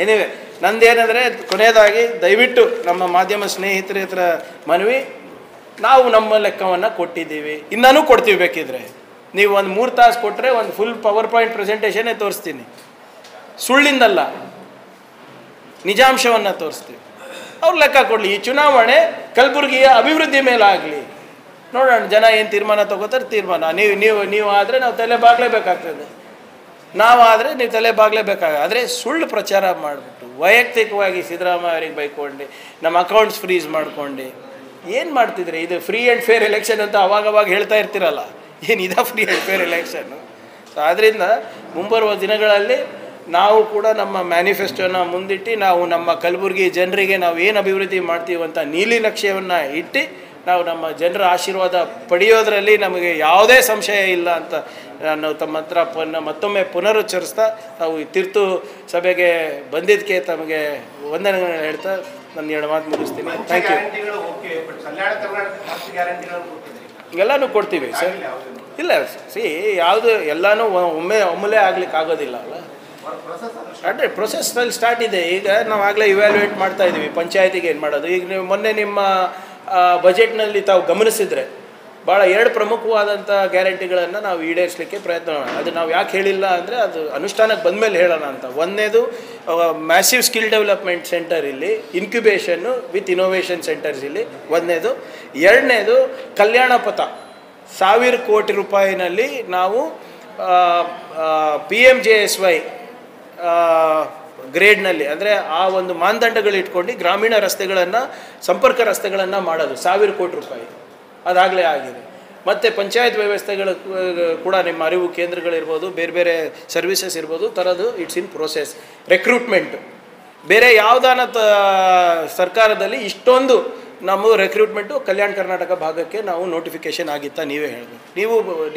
ಏನಿವೆ ನಂದೇನೆಂದರೆ, ಕೊನೆಯದಾಗಿ ದಯವಿಟ್ಟು ನಮ್ಮ ಮಾಧ್ಯಮ ಸ್ನೇಹಿತರ ಹತ್ರ ಮನವಿ, ನಾವು ನಮ್ಮ ಲೆಕ್ಕವನ್ನು ಕೊಟ್ಟಿದ್ದೀವಿ, ಇನ್ನೂ ಕೊಡ್ತೀವಿ. ಬೇಕಿದ್ರೆ ನೀವು ಒಂದು 3 ತಾಸು ಕೊಟ್ಟರೆ ಒಂದು ಫುಲ್ ಪವರ್ ಪಾಯಿಂಟ್ ಪ್ರೆಸೆಂಟೇಷನ್ನೇ ತೋರಿಸ್ತೀನಿ. ಸುಳ್ಳಿಂದಲ್ಲ, ನಿಜಾಂಶವನ್ನು ತೋರಿಸ್ತೀವಿ. ಅವ್ರು ಲೆಕ್ಕ ಕೊಡಲಿ. ಈ ಚುನಾವಣೆ ಕಲಬುರಗಿಯ ಅಭಿವೃದ್ಧಿ ಮೇಲಾಗಲಿ, ನೋಡೋಣ ಜನ ಏನು ತೀರ್ಮಾನ ತಗೋತಾರೆ. ತೀರ್ಮಾನ ನೀವು ಆದರೆ ನಾವು ತಲೆ ಬಾಗಲೇಬೇಕಾಗ್ತದೆ, ನಾವಾದರೆ ನೀವು ತಲೆ ಬಾಗಲೇಬೇಕಾದ್ರೆ ಸುಳ್ಳು ಪ್ರಚಾರ ಮಾಡಿಬಿಟ್ಟು ವೈಯಕ್ತಿಕವಾಗಿ ಸಿದ್ದರಾಮಯ್ಯ ಅವರಿಗೆ ಬೈಕೊಂಡು ನಮ್ಮ ಅಕೌಂಟ್ಸ್ ಫ್ರೀಸ್ ಮಾಡ್ಕೊಂಡು ಏನು ಮಾಡ್ತಿದ್ರಿ? ಇದು ಫ್ರೀ ಆ್ಯಂಡ್ ಫೇರ್ ಎಲೆಕ್ಷನ್ ಅಂತ ಅವಾಗವಾಗ ಹೇಳ್ತಾ ಇರ್ತೀರಲ್ಲ, ಏನಿದೆ free and fair election? So ಆದ್ದರಿಂದ ಮುಂಬರುವ ದಿನಗಳಲ್ಲಿ ನಾವು ಕೂಡ ನಮ್ಮ ಮ್ಯಾನಿಫೆಸ್ಟೋನ ಮುಂದಿಟ್ಟು ನಾವು ನಮ್ಮ ಕಲಬುರಗಿ ಜನರಿಗೆ ನಾವು ಏನು ಅಭಿವೃದ್ಧಿ ಮಾಡ್ತೀವಂತ ನೀಲಿ ನಕ್ಷೆಯನ್ನು ಇಟ್ಟು ನಾವು ನಮ್ಮ ಜನರ ಆಶೀರ್ವಾದ ಪಡೆಯೋದರಲ್ಲಿ ನಮಗೆ ಯಾವುದೇ ಸಂಶಯ ಇಲ್ಲ ಅಂತ ನಾವು ತಮ್ಮ ಹತ್ರ ಮತ್ತೊಮ್ಮೆ ಪುನರುಚ್ಚರಿಸ್ತಾ ನಾವು ಈ ತೀರ್ತು ಸಭೆಗೆ ಬಂದಿದ್ದಕ್ಕೆ ತಮಗೆ ವಂದನೆಗಳನ್ನು ಹೇಳ್ತಾ ನನ್ನ 2 ಮಾತು ಮುಗಿಸ್ತೀನಿ. Thank you. ಎಲ್ಲನೂ ಕೊಡ್ತೀವಿ ಸರ್. ಇಲ್ಲ ಯಾವುದು ಎಲ್ಲನೂ ಒಮ್ಮೆಲೇ ಆಗ್ಲಿಕ್ಕೆ ಆಗೋದಿಲ್ಲ ಅಲ್ಲ. ಅದೇ ಪ್ರೊಸೆಸ್ನಲ್ಲಿ ಸ್ಟಾರ್ಟ್ ಇದೆ. ಈಗ ನಾವು ಆಗಲೇ ಇವ್ಯಾಲ್ಯೂಯೇಟ್ ಮಾಡ್ತಾ ಇದ್ದೀವಿ ಪಂಚಾಯತಿಗೆ ಏನು ಮಾಡೋದು. ಈಗ ನೀವು ಮೊನ್ನೆ ನಿಮ್ಮ ಬಜೆಟ್ನಲ್ಲಿ ತಾವು ಗಮನಿಸಿದರೆ ಭಾಳ 2 ಪ್ರಮುಖವಾದಂಥ ಗ್ಯಾರಂಟಿಗಳನ್ನು ನಾವು ಈಡೇರಿಸಲಿಕ್ಕೆ ಪ್ರಯತ್ನ ಮಾಡೋಣ. ಅದು ನಾವು ಯಾಕೆ ಹೇಳಿಲ್ಲ ಅಂದರೆ, ಅದು ಅನುಷ್ಠಾನಕ್ಕೆ ಬಂದಮೇಲೆ ಹೇಳೋಣ ಅಂತ. ಒಂದನೇದು ಮ್ಯಾಸಿವ್ ಸ್ಕಿಲ್ ಡೆವಲಪ್ಮೆಂಟ್ ಸೆಂಟರ್ ಇಲ್ಲಿ, ಇನ್ಕ್ಯುಬೇಷನ್ನು ವಿತ್ ಇನೋವೇಷನ್ ಸೆಂಟರ್ಸ್ ಇಲ್ಲಿ ಒಂದನೇದು. ಎರಡನೇದು ಕಲ್ಯಾಣ ಪಥ 1000 ಕೋಟಿ ರೂಪಾಯಿನಲ್ಲಿ ನಾವು PMJSY ಗ್ರೇಡ್ನಲ್ಲಿ, ಅಂದರೆ ಆ ಒಂದು ಮಾನದಂಡಗಳು ಇಟ್ಕೊಂಡು ಗ್ರಾಮೀಣ ರಸ್ತೆಗಳನ್ನು, ಸಂಪರ್ಕ ರಸ್ತೆಗಳನ್ನು ಮಾಡೋದು 1000 ಕೋಟಿ ರೂಪಾಯಿ ಅದಾಗಲೇ ಆಗಿದೆ. ಮತ್ತು ಪಂಚಾಯತ್ ವ್ಯವಸ್ಥೆಗಳು ಕೂಡ ನಿಮ್ಮ ಅರಿವು ಕೇಂದ್ರಗಳಿರ್ಬೋದು, ಬೇರೆ ಬೇರೆ ಸರ್ವಿಸಸ್ ಇರ್ಬೋದು ತರೋದು, ಇಟ್ಸ್ ಇನ್ ಪ್ರೋಸೆಸ್. ರೆಕ್ರೂಟ್ಮೆಂಟು ಬೇರೆ ಯಾವುದಾನ ಸರ್ಕಾರದಲ್ಲಿ ಇಷ್ಟೊಂದು ನಮ್ಮ ರೆಕ್ರೂಟ್ಮೆಂಟು ಕಲ್ಯಾಣ ಕರ್ನಾಟಕ ಭಾಗಕ್ಕೆ ನಾವು ನೋಟಿಫಿಕೇಷನ್ ಆಗಿತ್ತಾ ನೀವೇ ಹೇಳಬೇಕು.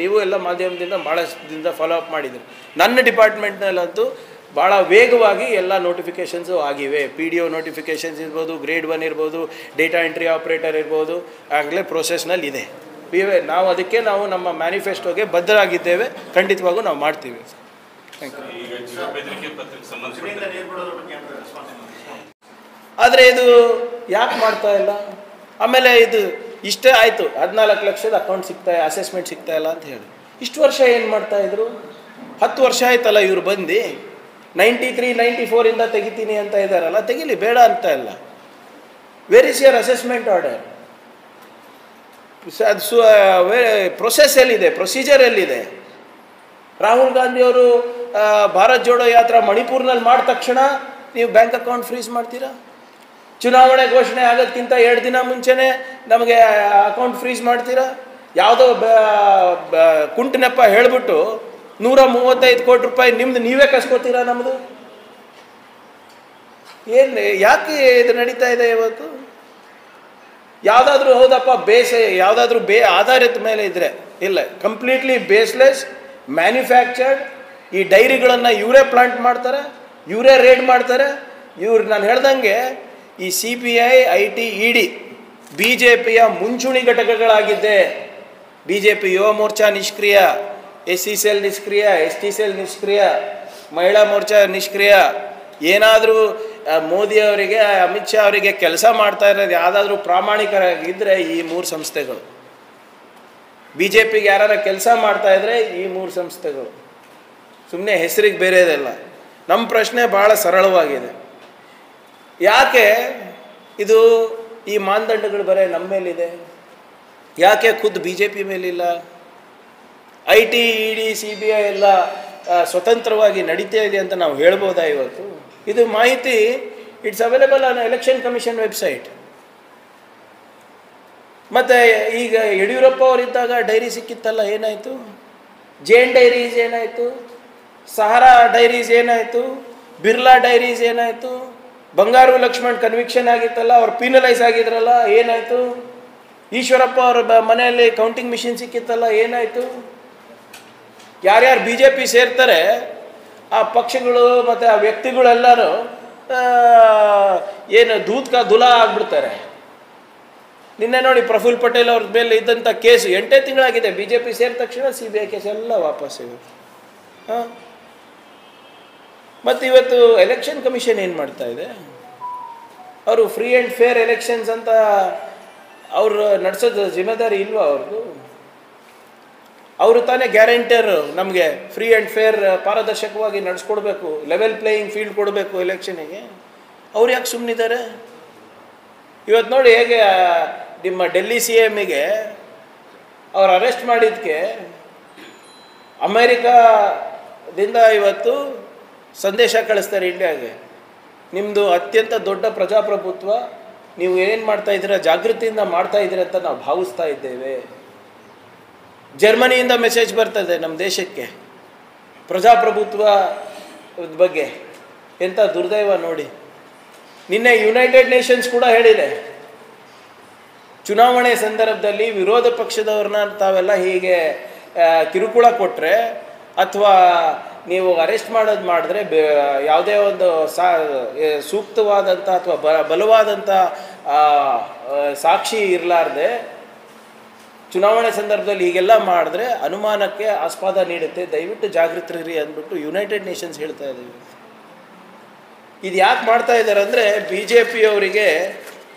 ನೀವು ಎಲ್ಲ ಮಾಧ್ಯಮದಿಂದ ಭಾಳದಿಂದ ಫಾಲೋ ಅಪ್ ಮಾಡಿದ್ದೀರಿ. ನನ್ನ ಡಿಪಾರ್ಟ್ಮೆಂಟ್ನಲ್ಲಂತೂ ಭಾಳ ವೇಗವಾಗಿ ಎಲ್ಲ ನೋಟಿಫಿಕೇಷನ್ಸು ಆಗಿವೆ. PDO ನೋಟಿಫಿಕೇಷನ್ಸ್ ಇರ್ಬೋದು, ಗ್ರೇಡ್ 1 ಇರ್ಬೋದು, ಡೇಟಾ ಎಂಟ್ರಿ ಆಪ್ರೇಟರ್ ಇರ್ಬೋದು, ಆಗಲೇ ಪ್ರೋಸೆಸ್ನಲ್ಲಿದೆ. ನಾವು ಅದಕ್ಕೆ ನಾವು ನಮ್ಮ ಮ್ಯಾನಿಫೆಸ್ಟೋಗೆ ಬದ್ಧರಾಗಿದ್ದೇವೆ. ಖಂಡಿತವಾಗೂ ನಾವು ಮಾಡ್ತೀವಿ. Thank you. ಆದರೆ ಇದು ಯಾಕೆ ಮಾಡ್ತಾ ಇಲ್ಲ? ಆಮೇಲೆ ಇದು ಇಷ್ಟೇ ಆಯಿತು, 14 ಲಕ್ಷದ ಅಕೌಂಟ್ ಅಸೆಸ್ಮೆಂಟ್ ಸಿಗ್ತಾ ಇಲ್ಲ ಅಂತ ಹೇಳಿ ಇಷ್ಟು ವರ್ಷ ಏನು ಮಾಡ್ತಾಯಿದ್ರು? 10 ವರ್ಷ ಆಯ್ತಲ್ಲ ಇವರು ಬಂದು. 93, 94 ತೆಗಿತೀನಿ ಅಂತ ಇದ್ದಾರಲ್ಲ, ತೆಗಿಲಿ, ಬೇಡ ಅಂತ ಇಲ್ಲ. Where is your assessment order? ಅದು ಪ್ರೊಸೆಸ್ ಎಲ್ಲಿದೆ, ಪ್ರೊಸೀಜರ್ ಎಲ್ಲಿದೆ? ರಾಹುಲ್ ಗಾಂಧಿಯವರು ಭಾರತ್ ಜೋಡೋ ಯಾತ್ರಾ ಮಣಿಪುರ್ನಲ್ಲಿ ಮಾಡಿದ ತಕ್ಷಣ ನೀವು ಬ್ಯಾಂಕ್ ಅಕೌಂಟ್ ಫ್ರೀಸ್ ಮಾಡ್ತೀರಾ? ಚುನಾವಣೆ ಘೋಷಣೆ ಆಗೋದಕ್ಕಿಂತ 2 ದಿನ ಮುಂಚೆನೇ ನಮಗೆ ಅಕೌಂಟ್ ಫ್ರೀಸ್ ಮಾಡ್ತೀರಾ? ಯಾವುದೋ ಕುಂಟು ನೆಪ ಹೇಳಿಬಿಟ್ಟು 135 ಕೋಟಿ ರೂಪಾಯಿ ನಿಮ್ಮದು ನೀವೇ ಕಸ್ಕೋತೀರಾ? ನಮ್ಮದು ಏನು ಯಾಕೆ ಇದು ನಡೀತಾ ಇದೆ ಇವತ್ತು? ಯಾವುದಾದ್ರೂ ಹೌದಪ್ಪ ಯಾವುದಾದ್ರೂ ಆಧಾರಿತ ಮೇಲೆ ಇದ್ದರೆ ಇಲ್ಲ, ಕಂಪ್ಲೀಟ್ಲಿ ಬೇಸ್ಲೆಸ್, ಮ್ಯಾನುಫ್ಯಾಕ್ಚರ್ಡ್. ಈ ಡೈರಿಗಳನ್ನು ಇವರೇ ಪ್ಲಾಂಟ್ ಮಾಡ್ತಾರೆ, ಇವರೇ ರೇಡ್ ಮಾಡ್ತಾರೆ. ನಾನು ಹೇಳ್ದಂಗೆ ಈ CBI, IT, ED BJPಯ ಮುಂಚೂಣಿ ಘಟಕಗಳಾಗಿದ್ದೆ. BJP ಯುವ ಮೋರ್ಚಾ ನಿಷ್ಕ್ರಿಯ, SC ಸೆಲ್ ನಿಷ್ಕ್ರಿಯ, ST ಸೆಲ್ ನಿಷ್ಕ್ರಿಯ, ಮಹಿಳಾ ಮೋರ್ಚಾ ನಿಷ್ಕ್ರಿಯ. ಏನಾದರೂ ಮೋದಿ ಅವರಿಗೆ, ಅಮಿತ್ ಶಾ ಅವರಿಗೆ ಕೆಲಸ ಮಾಡ್ತಾ ಇರೋದು ಯಾವುದಾದ್ರೂ ಪ್ರಾಮಾಣಿಕರಾಗಿದ್ದರೆ ಈ 3 ಸಂಸ್ಥೆಗಳು. BJPಗೆ ಯಾರು ಕೆಲಸ ಮಾಡ್ತಾಯಿದ್ರೆ ಈ 3 ಸಂಸ್ಥೆಗಳು. ಸುಮ್ಮನೆ ಹೆಸರಿಗೆ ಬೇರೆದಲ್ಲ. ನಮ್ಮ ಪ್ರಶ್ನೆ ಭಾಳ ಸರಳವಾಗಿದೆ. ಯಾಕೆ ಇದು ಈ ಮಾನದಂಡಗಳು ಬರೀ ನಮ್ಮ ಮೇಲಿದೆ? ಯಾಕೆ ಖುದ್ದು BJP ಮೇಲಿಲ್ಲ? IT, ED, CBI ಎಲ್ಲ ಸ್ವತಂತ್ರವಾಗಿ ನಡೀತಾ ಇದೆ ಅಂತ ನಾವು ಹೇಳ್ಬೋದಾ ಇವತ್ತು? ಇದು ಮಾಹಿತಿ it's available on election commission website. ಮತ್ತು ಈಗ ಯಡಿಯೂರಪ್ಪ ಅವರಿದ್ದಾಗ ಡೈರಿ ಸಿಕ್ಕಿತ್ತಲ್ಲ, ಏನಾಯಿತು? ಜೇನ್ ಡೈರೀಸ್ ಏನಾಯಿತು? ಸಹಾರಾ ಡೈರೀಸ್ ಏನಾಯಿತು? ಬಿರ್ಲಾ ಡೈರೀಸ್ ಏನಾಯಿತು? ಬಂಗಾರು ಲಕ್ಷ್ಮಣ್ ಕನ್ವಿಕ್ಷನ್ ಆಗಿತ್ತಲ್ಲ, ಅವ್ರು ಪೀನಲೈಸ್ ಆಗಿದ್ರಲ್ಲ, ಏನಾಯಿತು? ಈಶ್ವರಪ್ಪ ಅವ್ರ ಮನೆಯಲ್ಲಿ ಕೌಂಟಿಂಗ್ ಮಿಷಿನ್ ಸಿಕ್ಕಿತ್ತಲ್ಲ, ಏನಾಯಿತು? ಯಾರ್ಯಾರು BJP ಸೇರ್ತಾರೆ ಆ ಪಕ್ಷಗಳು ಮತ್ತು ಆ ವ್ಯಕ್ತಿಗಳೆಲ್ಲರೂ ಏನು ದುಲಾ ಆಗ್ಬಿಡ್ತಾರೆ. ನಿನ್ನೆ ನೋಡಿ ಪ್ರಫುಲ್ ಪಟೇಲ್ ಅವ್ರ ಮೇಲೆ ಇದ್ದಂಥ ಕೇಸು 8 ತಿಂಗಳಾಗಿದೆ. BJP ಸೇರಿದ ತಕ್ಷಣ CBI ಕೇಸ್ ಎಲ್ಲ ವಾಪಸ್ ಇವೆ. ಮತ್ತು ಇವತ್ತು ಎಲೆಕ್ಷನ್ ಕಮಿಷನ್ ಏನು ಮಾಡ್ತಾ ಇದೆ? ಅವರು ಫ್ರೀ ಆ್ಯಂಡ್ ಫೇರ್ ಎಲೆಕ್ಷನ್ಸ್ ಅಂತ ಅವರು ನಡೆಸೋದು ಜಿಮ್ಮೆದಾರಿ ಇಲ್ವಾ ಅವ್ರದ್ದು? ಅವರು ತಾನೇ ಗ್ಯಾರಂಟರ್, ನಮಗೆ ಫ್ರೀ ಆ್ಯಂಡ್ ಫೇರ್ ಪಾರದರ್ಶಕವಾಗಿ ನಡೆಸ್ಕೊಡ್ಬೇಕು, ಲೆವೆಲ್ ಪ್ಲೇಯಿಂಗ್ ಫೀಲ್ಡ್ ಕೊಡಬೇಕು ಎಲೆಕ್ಷನಿಗೆ. ಅವ್ರು ಯಾಕೆ ಸುಮ್ಮನಿದ್ದಾರೆ? ಇವತ್ತು ನೋಡಿ ಹೇಗೆ ನಿಮ್ಮ ಡೆಲ್ಲಿ CMಗೆ ಅವ್ರು ಅರೆಸ್ಟ್ ಮಾಡಿದ್ದಕ್ಕೆ ಅಮೇರಿಕಾದಿಂದ ಇವತ್ತು ಸಂದೇಶ ಕಳಿಸ್ತಾರೆ ಇಂಡಿಯಾಗೆ, ನಿಮ್ಮದು ಅತ್ಯಂತ ದೊಡ್ಡ ಪ್ರಜಾಪ್ರಭುತ್ವ, ನೀವು ಏನು ಮಾಡ್ತಾ ಇದ್ದೀರಾ ಜಾಗೃತಿಯಿಂದ ಮಾಡ್ತಾ ಇದ್ದೀರ ಅಂತ ನಾವು ಭಾವಿಸ್ತಾ ಇದ್ದೇವೆ. ಜರ್ಮನಿಯಿಂದ ಮೆಸೇಜ್ ಬರ್ತದೆ ನಮ್ಮ ದೇಶಕ್ಕೆ ಪ್ರಜಾಪ್ರಭುತ್ವ ಬಗ್ಗೆ. ಎಂಥ ದುರ್ದೈವ ನೋಡಿ. ನಿನ್ನೆ ಯುನೈಟೆಡ್ ನೇಷನ್ಸ್ ಕೂಡ ಹೇಳಿದೆ, ಚುನಾವಣೆ ಸಂದರ್ಭದಲ್ಲಿ ವಿರೋಧ ಪಕ್ಷದವ್ರನ್ನ ತಾವೆಲ್ಲ ಹೀಗೆ ಕಿರುಕುಳ ಕೊಟ್ಟರೆ ಅಥವಾ ನೀವು ಅರೆಸ್ಟ್ ಮಾಡಿದ್ರೆ ಯಾವುದೇ ಒಂದು ಸೂಕ್ತವಾದಂಥ ಅಥವಾ ಬಲವಾದಂಥ ಸಾಕ್ಷಿ ಇರಲಾರ್ದೆ ಚುನಾವಣೆ ಸಂದರ್ಭದಲ್ಲಿ ಹೀಗೆಲ್ಲ ಮಾಡಿದ್ರೆ ಅನುಮಾನಕ್ಕೆ ಆಸ್ಪದ ನೀಡುತ್ತೆ, ದಯವಿಟ್ಟು ಜಾಗೃತರಿರಿ ಅಂದ್ಬಿಟ್ಟು ಯುನೈಟೆಡ್ ನೇಷನ್ಸ್ ಹೇಳ್ತಾ ಇದ್ದೀವಿ. ಇದು ಯಾಕೆ ಮಾಡ್ತಾ ಇದ್ದಾರೆ ಅಂದರೆ BJP ಅವರಿಗೆ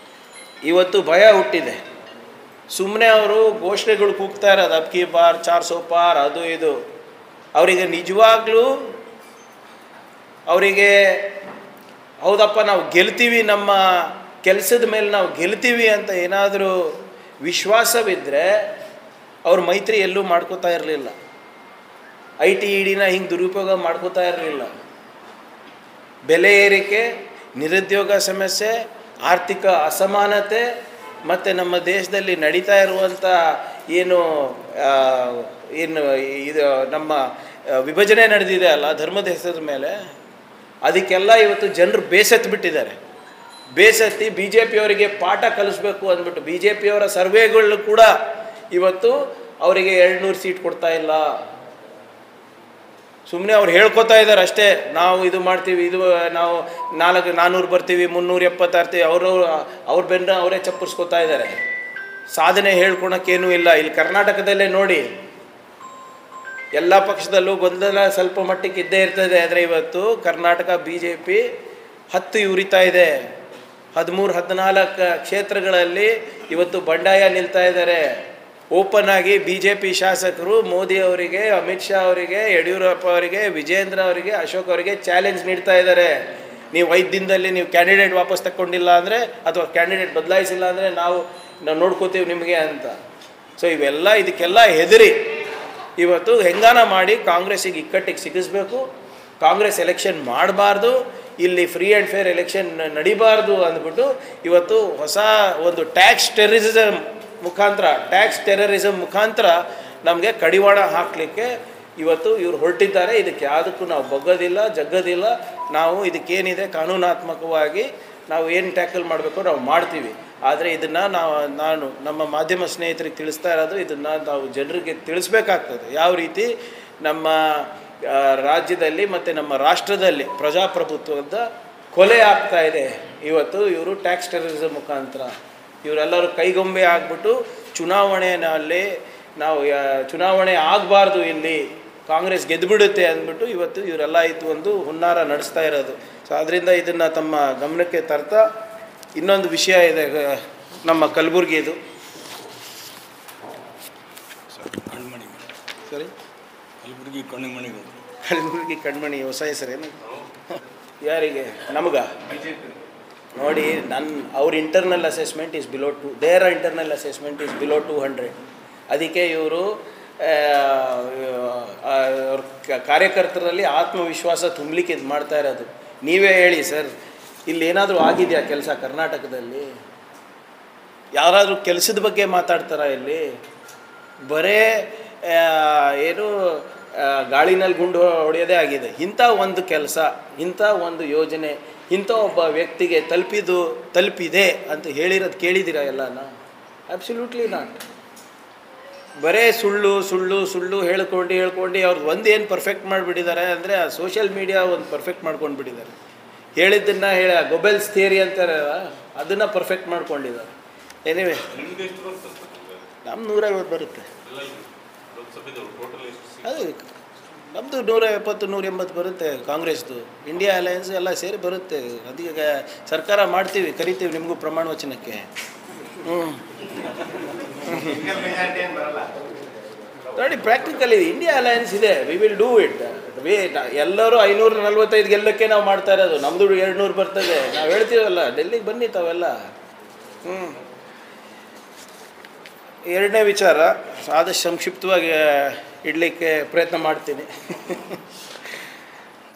ಇವತ್ತು ಭಯ ಹುಟ್ಟಿದೆ. ಸುಮ್ಮನೆ ಅವರು ಘೋಷಣೆಗಳು ಕೂಗ್ತಾ ಇರೋದು, ಅಬ್ ಕಿ ಬಾರ್ 400 ಪಾರ್, ಅದು ಇದು. ಅವರಿಗೆ ನಿಜವಾಗ್ಲೂ ಅವರಿಗೆ ಹೌದಪ್ಪ ನಾವು ಗೆಲ್ತೀವಿ, ನಮ್ಮ ಕೆಲಸದ ಮೇಲೆ ನಾವು ಗೆಲ್ತೀವಿ ಅಂತ ಏನಾದರೂ ವಿಶ್ವಾಸವಿದ್ದರೆ ಅವ್ರ ಮೈತ್ರಿ ಎಲ್ಲೂ ಮಾಡ್ಕೋತಾ ಇರಲಿಲ್ಲ. IT, EDನ ಹಿಂಗೆ ದುರುಪಯೋಗ ಮಾಡ್ಕೋತಾ ಇರಲಿಲ್ಲ. ಬೆಲೆ ಏರಿಕೆ, ನಿರುದ್ಯೋಗ ಸಮಸ್ಯೆ, ಆರ್ಥಿಕ ಅಸಮಾನತೆ ಮತ್ತು ನಮ್ಮ ದೇಶದಲ್ಲಿ ನಡೀತಾ ಇರುವಂಥ ಏನು ಇದು ನಮ್ಮ ವಿಭಜನೆ ನಡೆದಿದೆ ಅಲ್ಲ ಧರ್ಮದ ಹೆಸರ ಮೇಲೆ, ಅದಕ್ಕೆಲ್ಲ ಇವತ್ತು ಜನರು ಬೇಸತ್ತು ಬೇಸತ್ತಿ BJP ಅವರಿಗೆ ಪಾಠ ಕಲಿಸ್ಬೇಕು ಅಂದ್ಬಿಟ್ಟು BJP ಅವರ ಸರ್ವೆಗಳು ಕೂಡ ಇವತ್ತು ಅವರಿಗೆ 200 ಸೀಟ್ ಕೊಡ್ತಾ ಇಲ್ಲ. ಸುಮ್ಮನೆ ಅವ್ರು ಹೇಳ್ಕೊತಾ ಇದ್ದಾರೆ ಅಷ್ಟೇ, ನಾವು ಇದು ಮಾಡ್ತೀವಿ, ಇದು ನಾವು 400 ಬರ್ತೀವಿ, 376 ಅವ್ರ ಬೆನ್ನ ಅವರೇ ಚಪ್ಪರ್ಸ್ಕೊತಾ ಇದ್ದಾರೆ. ಸಾಧನೆ ಹೇಳ್ಕೊಳಕ್ಕೇನೂ ಇಲ್ಲ. ಇಲ್ಲಿ ಕರ್ನಾಟಕದಲ್ಲೇ ನೋಡಿ, ಎಲ್ಲ ಪಕ್ಷದಲ್ಲೂ ಗೊಂದಲ ಸ್ವಲ್ಪ ಮಟ್ಟಿಗೆ ಇದ್ದೇ ಇರ್ತದೆ. ಆದರೆ ಇವತ್ತು ಕರ್ನಾಟಕ BJP 10 ಉರಿತಾ ಇದೆ. 13-14 ಕ್ಷೇತ್ರಗಳಲ್ಲಿ ಇವತ್ತು ಬಂಡಾಯ ನಿಲ್ತಾ ಇದ್ದಾರೆ. ಓಪನ್ ಆಗಿ BJP ಶಾಸಕರು ಮೋದಿ ಅವರಿಗೆ, ಅಮಿತ್ ಶಾ ಅವರಿಗೆ, ಯಡಿಯೂರಪ್ಪ ಅವರಿಗೆ, ವಿಜೇಂದ್ರ ಅವರಿಗೆ, ಅಶೋಕ್ ಅವರಿಗೆ ಚಾಲೆಂಜ್ ನೀಡ್ತಾ ಇದ್ದಾರೆ. ನೀವು 5 ದಿನದಲ್ಲಿ ನೀವು ಕ್ಯಾಂಡಿಡೇಟ್ ವಾಪಸ್ ತಗೊಂಡಿಲ್ಲ ಅಂದರೆ ಅಥವಾ ಕ್ಯಾಂಡಿಡೇಟ್ ಬದಲಾಯಿಸಿಲ್ಲ ಅಂದರೆ ನಾವು ನೋಡ್ಕೋತೀವಿ ನಿಮಗೆ ಅಂತ. ಸೊ ಇದಕ್ಕೆಲ್ಲ ಹೆದರಿ ಇವತ್ತು ಹೆಂಗಾನ ಮಾಡಿ ಕಾಂಗ್ರೆಸ್ಸಿಗೆ ಇಕ್ಕಟ್ಟಿಗೆ ಸಿಗಿಸ್ಬೇಕು, ಕಾಂಗ್ರೆಸ್ ಎಲೆಕ್ಷನ್ ಮಾಡಬಾರ್ದು, ಇಲ್ಲಿ ಫ್ರೀ ಆ್ಯಂಡ್ ಫೇರ್ ಎಲೆಕ್ಷನ್ ನಡಿಬಾರ್ದು ಅಂದ್ಬಿಟ್ಟು ಇವತ್ತು ಹೊಸ ಒಂದು ಟ್ಯಾಕ್ಸ್ ಟೆರರಿಸಮ್ ಮುಖಾಂತರ ನಮಗೆ ಕಡಿವಾಣ ಹಾಕಲಿಕ್ಕೆ ಇವತ್ತು ಇವರು ಹೊರಟಿದ್ದಾರೆ. ಇದಕ್ಕೆ ಯಾವುದಕ್ಕೂ ನಾವು ಬಗ್ಗೋದಿಲ್ಲ, ಜಗ್ಗೋದಿಲ್ಲ. ನಾವು ಇದಕ್ಕೇನಿದೆ ಕಾನೂನಾತ್ಮಕವಾಗಿ ನಾವು ಏನು ಟ್ಯಾಕಲ್ ಮಾಡಬೇಕು ನಾವು ಮಾಡ್ತೀವಿ. ಆದರೆ ಇದನ್ನು ನಾನು ನಮ್ಮ ಮಾಧ್ಯಮ ಸ್ನೇಹಿತರಿಗೆ ತಿಳಿಸ್ತಾ ಇರೋದು, ಇದನ್ನು ನಾವು ಜನರಿಗೆ ತಿಳಿಸ್ಬೇಕಾಗ್ತದೆ ಯಾವ ರೀತಿ ನಮ್ಮ ರಾಜ್ಯದಲ್ಲಿ ಮತ್ತು ನಮ್ಮ ರಾಷ್ಟ್ರದಲ್ಲಿ ಪ್ರಜಾಪ್ರಭುತ್ವದ ಕೊಲೆ ಆಗ್ತಾ ಇದೆ. ಇವತ್ತು ಇವರು ಟ್ಯಾಕ್ಸ್ ಟೆರರಿಸಮ್ ಮುಖಾಂತರ ಇವರೆಲ್ಲರೂ ಕೈಗೊಂಬೆ ಆಗಿಬಿಟ್ಟು ಚುನಾವಣೆಯಲ್ಲಿ ನಾವು ಚುನಾವಣೆ ಆಗಬಾರ್ದು, ಇಲ್ಲಿ ಕಾಂಗ್ರೆಸ್ ಗೆದ್ದುಬಿಡುತ್ತೆ ಅಂದ್ಬಿಟ್ಟು ಇವತ್ತು ಇವರೆಲ್ಲ ಇದು ಒಂದು ಹುನ್ನಾರ ನಡೆಸ್ತಾ ಇರೋದು. ಸೊ ಅದರಿಂದ ಇದನ್ನು ತಮ್ಮ ಗಮನಕ್ಕೆ ತರ್ತಾ ಇನ್ನೊಂದು ವಿಷಯ ಇದೆ ನಮ್ಮ ಕಲಬುರಗಿದು. ಸರಿ, ಕಲಬುರಗಿ ಕಣ್ಮಣಿ ಹೊಸ ಹೆಸರೇನು ಯಾರಿಗೆ? ನಮಗ ನೋಡಿ, ಅವ್ರ internal assessment is below 2, there internal assessment is below 200. ಅದಕ್ಕೆ ಇವರು ಅವ್ರ ಕಾರ್ಯಕರ್ತರಲ್ಲಿ ಆತ್ಮವಿಶ್ವಾಸ ತುಂಬಲಿಕ್ಕೆ ಇದು ಮಾಡ್ತಾ ಇರೋದು. ನೀವೇ ಹೇಳಿ ಸರ್, ಇಲ್ಲಿ ಏನಾದರೂ ಆಗಿದೆಯಾ ಕೆಲಸ ಕರ್ನಾಟಕದಲ್ಲಿ? ಯಾರಾದರೂ ಕೆಲಸದ ಬಗ್ಗೆ ಮಾತಾಡ್ತಾರಾ ಇಲ್ಲಿ? ಬರೇ ಏನು ಗಾಳಿನಲ್ಲಿ ಗುಂಡು ಹೊಡೆಯೋದೇ ಆಗಿದೆ. ಇಂಥ ಒಂದು ಕೆಲಸ, ಇಂಥ ಒಂದು ಯೋಜನೆ, ಇಂಥ ಒಬ್ಬ ವ್ಯಕ್ತಿಗೆ ತಲುಪಿದೆ ಅಂತ ಹೇಳಿರೋದು ಕೇಳಿದ್ದೀರಾ ಎಲ್ಲನ? Absolutely not. ಬರೇ ಸುಳ್ಳು ಹೇಳ್ಕೊಂಡು ಅವ್ರದ್ದು ಒಂದೇನು ಪರ್ಫೆಕ್ಟ್ ಮಾಡಿಬಿಟ್ಟಿದ್ದಾರೆ ಅಂದರೆ ಆ ಸೋಷಿಯಲ್ ಮೀಡಿಯಾ ಒಂದು ಪರ್ಫೆಕ್ಟ್ ಮಾಡ್ಕೊಂಡು ಬಿಟ್ಟಿದ್ದಾರೆ. ಹೇಳಿದ್ದನ್ನು ಗೊಬೆಲ್ಸ್ ಥಿಯರಿ ಅಂತಾರೆ, ಅದನ್ನು ಪರ್ಫೆಕ್ಟ್ ಮಾಡ್ಕೊಂಡಿದ್ದಾರೆ. ಎನಿವೆ, ನಮ್ಮ 150 ಬರುತ್ತೆ. ಅದು ನಮ್ಮದು 170-180 ಬರುತ್ತೆ. ಕಾಂಗ್ರೆಸ್ದು ಇಂಡಿಯಾ ಅಲಯನ್ಸ್ ಎಲ್ಲ ಸೇರಿ ಬರುತ್ತೆ. ಅದೀಗ ಸರ್ಕಾರ ಮಾಡ್ತೀವಿ, ಕರಿತೀವಿ ನಿಮಗೂ ಪ್ರಮಾಣ ವಚನಕ್ಕೆ. ನೋಡಿ, ಪ್ರಾಕ್ಟಿಕಲಿ ಇಂಡಿಯಾ ಅಲಯನ್ಸ್ ಇದೆ, ವಿ ವಿಲ್ ಡೂ ಇಟ್. ಎಲ್ಲರೂ 545 ಗೆಲ್ಲಕ್ಕೆ ನಾವು ಮಾಡ್ತಾ ಇರೋದು. ನಮ್ಮದು 200 ಬರ್ತದೆ. ನಾವು ಹೇಳ್ತೀವಲ್ಲ, ಡೆಲ್ಲಿಗೆ ಬನ್ನಿ ತಾವೆಲ್ಲ. ಎರಡನೇ ವಿಚಾರ ಆದಷ್ಟು ಸಂಕ್ಷಿಪ್ತವಾಗಿ ಇಡಲಿಕ್ಕೆ ಪ್ರಯತ್ನ ಮಾಡ್ತೀನಿ.